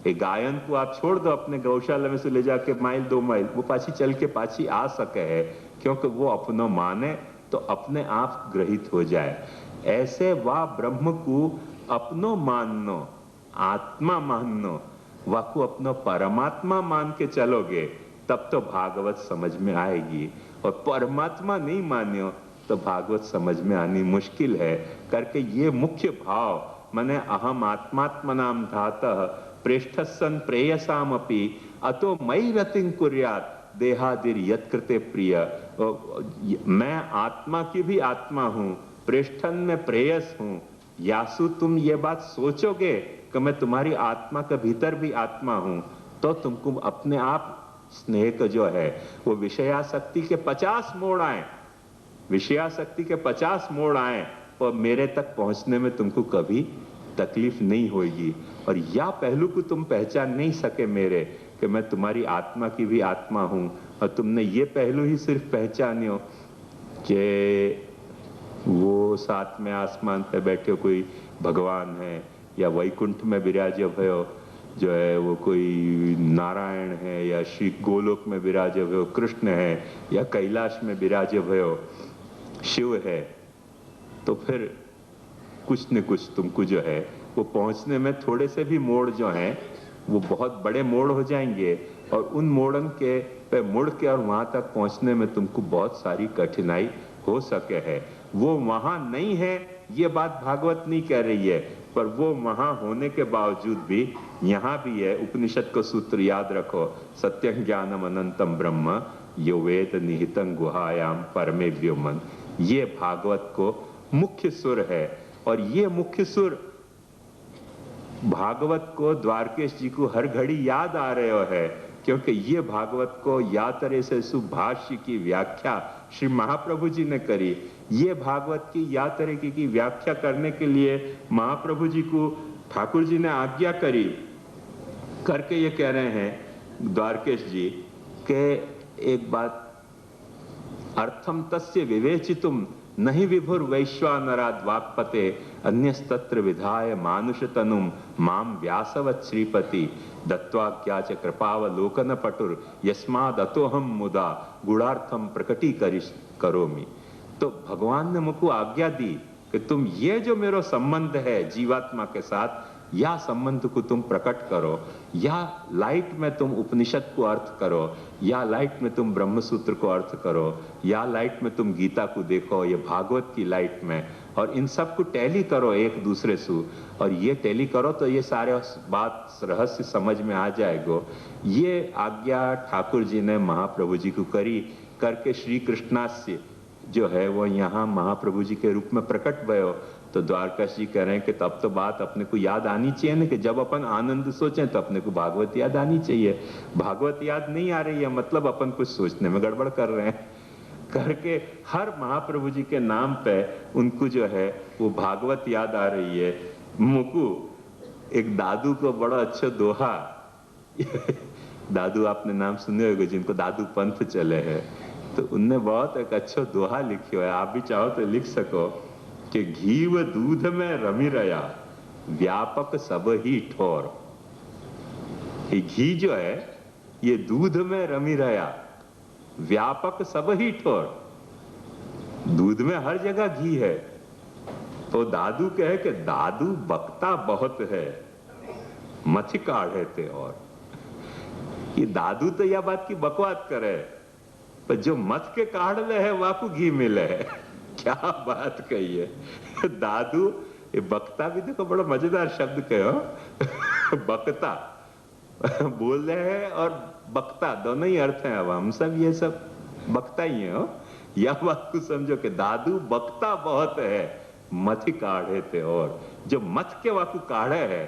एक गायन को आप छोड़ दो अपने गौशाला में से ले जाके माइल 2 माइल वो पाछी चल के पाछी आ सके है क्योंकि वो अपनो माने तो अपने आप ग्रहित हो जाए। ऐसे वह ब्रह्म को अपनो माननो आत्मा माननो वाकु अपना परमात्मा मान के चलोगे तब तो भागवत समझ में आएगी, और परमात्मा नहीं मान्यो तो भागवत समझ में आनी मुश्किल है। करके ये मुख्य भाव मने अहम आत्मात्मनाम धातः प्रेष्ठसन प्रेयसाम अपि अतो मयि रतिं कुर्यात् देहादिर यत्कृते प्रिय। मैं आत्मा की भी आत्मा हूं, प्रेष्ठन में प्रेयस हूं। यासु तुम ये बात सोचोगे कि मैं तुम्हारी आत्मा के भीतर भी आत्मा हूं, तो तुमको अपने आप स्नेह का जो है वो विषयासक्ति के 50 मोड़ आए, विषयासक्ति के 50 मोड़ आए, और मेरे तक पहुंचने में तुमको कभी तकलीफ नहीं होगी। और या पहलू को तुम पहचान नहीं सके मेरे कि मैं तुम्हारी आत्मा की भी आत्मा हूं, और तुमने ये पहलू ही सिर्फ पहचानियो कि वो साथ में आसमान पे बैठे कोई भगवान है, या वैकुंठ में विराजे भयो जो है वो कोई नारायण है, या श्री गोलोक में विराजे भयो कृष्ण है, या कैलाश में विराजे भयो शिव है, तो फिर कुछ न कुछ तुमको जो है वो पहुंचने में थोड़े से भी मोड़ जो हैं वो बहुत बड़े मोड़ हो जाएंगे, और उन मोड़न के पे मुड़ के और वहां तक पहुंचने में तुमको बहुत सारी कठिनाई हो सके है। वो वहां नहीं है ये बात भागवत नहीं कह रही है, पर वो वहां होने के बावजूद भी यहाँ भी है। उपनिषद का सूत्र याद रखो, सत्यं ज्ञानम अनंतम ब्रह्म यो वेद निहितं गुहायाम परमे व्योमन। ये भागवत को मुख्य सुर है, और ये मुख्य सुर भागवत को द्वारकेश जी को हर घड़ी याद आ रहे हो है, क्योंकि ये भागवत को या तरह से सुभाष्य की व्याख्या श्री महाप्रभु जी ने करी। ये भागवत की या तरह की व्याख्या करने के लिए महाप्रभु जी को ठाकुर जी ने आज्ञा करी, करके ये कह रहे हैं द्वारकेश जी के एक बात, अर्थम तस्य विवेचितुम नहीं विभुर वैश्वानराद वाक्पते अन्यस्तत्र विधाय मानुष तनुम माम व्यासवत् श्रीपति दत्वाज्ञा च कृपावलोकन पटुर यस्माद अतोहम मुदा गुणार्थम प्रकटी करोमि। तो भगवान ने मुझको आज्ञा दी कि तुम ये जो मेरा संबंध है जीवात्मा के साथ, या संबंध को तुम प्रकट करो, या लाइट में तुम उपनिषद को अर्थ करो, या लाइट में तुम ब्रह्मसूत्र को अर्थ करो, या लाइट में तुम गीता को देखो, ये भागवत की लाइट में, और इन सब को टैली करो एक दूसरे से, और ये टैली करो तो ये सारे बात रहस्य समझ में आ जाएगो। ये आज्ञा ठाकुर जी ने महाप्रभु जी को करी, करके श्री कृष्णास्य जो है वो यहाँ महाप्रभु जी के रूप में प्रकट भयो। तो द्वारकाश जी कह रहे हैं कि तब तो बात अपने को याद आनी चाहिए ना, कि जब अपन आनंद सोचें तो अपने को भागवत याद आनी चाहिए। भागवत याद नहीं आ रही है मतलब अपन कुछ सोचने में गड़बड़ कर रहे हैं, करके हर महाप्रभु जी के नाम पे उनको जो है वो भागवत याद आ रही है। मुकु एक दादू को बड़ा अच्छा दोहा दादू आपने नाम सुने होंगे जिनको दादू पंथ चले हैं, तो उनने बहुत एक अच्छा दोहा लिखियो है, आप भी चाहो तो लिख सको कि घी व दूध में रमी रया व्यापक सब ही ठोर। ये घी जो है ये दूध में रमी रया व्यापक सब ही ठोर। दूध में हर जगह घी है। तो दादू कहे कि दादू बकता बहुत है मथी काढ़े थे, और ये दादू तो यह बात की बकवास करे, पर जो मथ के काढ़ ले है वहां को घी मिले है। क्या बात कही है दादू। ये बकता भी देखो बड़ा मजेदार शब्द कहो बकता बोल रहे हैं और बकता दोनों ही अर्थ हैं। अब हम सब ये सब बकता ही है। यह बात को समझो कि दादू बकता बहुत है मथी काढ़े थे, और जो मथ के वाकू काढ़े है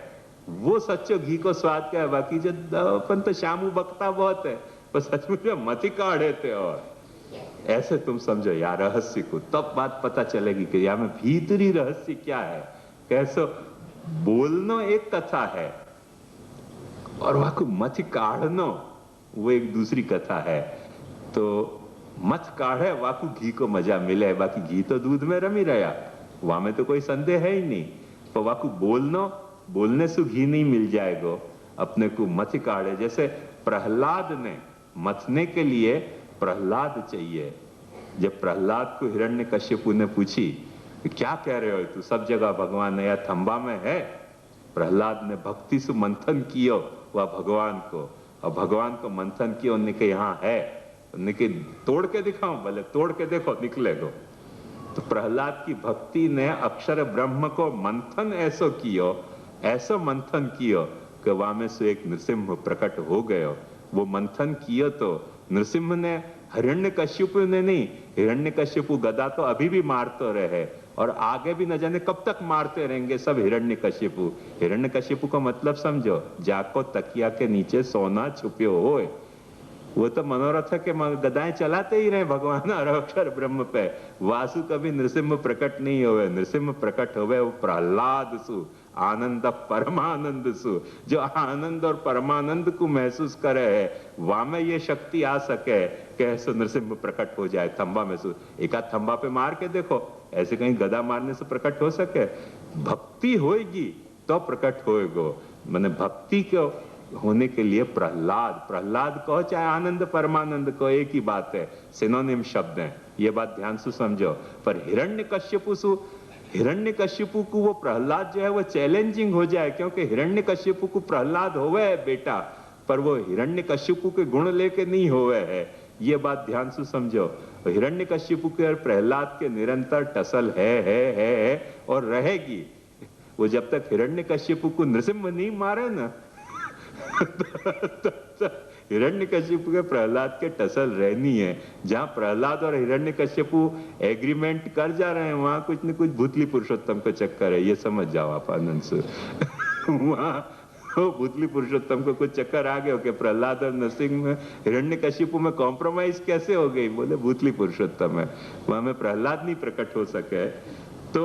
वो सच्चो घी को स्वाद का है। बाकी जो अपन तो शामू बकता बहुत है, पर सचमुच में मथी काढ़े थे। और ऐसे तुम समझो यार रहस्य को, तब बात पता चलेगी कि यार में भीतरी रहस्य क्या है। कैसो बोलनो एक कथा है और वहां को मथ काढ़नो वो एक दूसरी कथा है। तो मथ काढ़े वाकू घी को मजा मिले, बाकी घी तो दूध में रमी रहा, वहां में तो कोई संदेह है ही नहीं। तो वाकू बोलनो बोलने से घी नहीं मिल जाएगा अपने को मथ काढ़े। जैसे प्रहलाद ने मथने के लिए प्रहलाद चाहिए। जब प्रहलाद को हिरण्यकश्यपु ने पूछी कि क्या कह रहे हो तू, सब जगह भगवान है या थंबा में है। प्रहलाद ने भक्ति से मंथन किया वह भगवान को, और भगवान को मंथन किया, उन्होंने कहा यहाँ है, उन्होंने कहा तोड़ के दिखाऊं, बोले तोड़ के देखो निकलेगो। तो प्रहलाद की भक्ति ने अक्षर ब्रह्म को मंथन ऐसो मंथन कियो कि वहां में से एक नृसिंह प्रकट हो गयो। वो मंथन कियो तो नृसिंह ने हिरण्यकश्यप ने नहीं, हिरण्यकश्यप गदा तो अभी भी मारते रहे और आगे भी न जाने कब तक मारते रहेंगे सब हिरण्यकश्यप। हिरण्यकश्यप का मतलब समझो, जाको तकिया के नीचे सोना छुपियो होए। वो तो मनोरथ के गदाएं चलाते ही रहे भगवान और अक्षर ब्रह्म पे। वासु कभी नृसिंह प्रकट नहीं हुए, नृसिंह प्रकट हुए वो प्रहलाद सु, आनंद परमानंद सु, जो आनंद और परमानंद को महसूस करे है, वहां में ये शक्ति आ सके कि ऐसे नृसिंह प्रकट हो जाए थंबा में सु। एक आध थंबा पे मार के देखो, ऐसे कहीं गदा मारने से प्रकट हो सके? भक्ति होएगी तो प्रकट होएगो। मैंने भक्ति को होने के लिए प्रहलाद कहो चाहे आनंद परमानंद को, एक ही बात है, सिनोनिम शब्द है, ये बात ध्यान से समझो। पर हिरण्यकश्यपु को वो प्रहलाद जो है वो चैलेंजिंग हो जाए, क्योंकि हिरण्यकश्यपु को प्रहलाद होवे है बेटा, पर वो हिरण्यकश्यपु के गुण लेके नहीं होवे है, ये बात ध्यान से समझो। हिरण्यकश्यपु के और प्रहलाद के निरंतर टसल है और रहेगी। वो जब तक हिरण्यकश्यपु को नृसिंह नहीं मारे ना हिरण्यकश्यप के प्रहलाद के टसल रहनी है। जहां प्रहलाद और हिरण्यकश्यप एग्रीमेंट कर जा रहे हैं, वहां कुछ न कुछ भूतली पुरुषोत्तम का चक्कर है, ये समझ जाओ आप आनंद से। वहां भूतली पुरुषोत्तम को कुछ चक्कर आ गया कि प्रहलाद और नरसिंह में, हिरण्यकश्यप में कॉम्प्रोमाइज कैसे हो गई? बोले भूतली पुरुषोत्तम है, वहां में प्रहलाद नहीं प्रकट हो सके। तो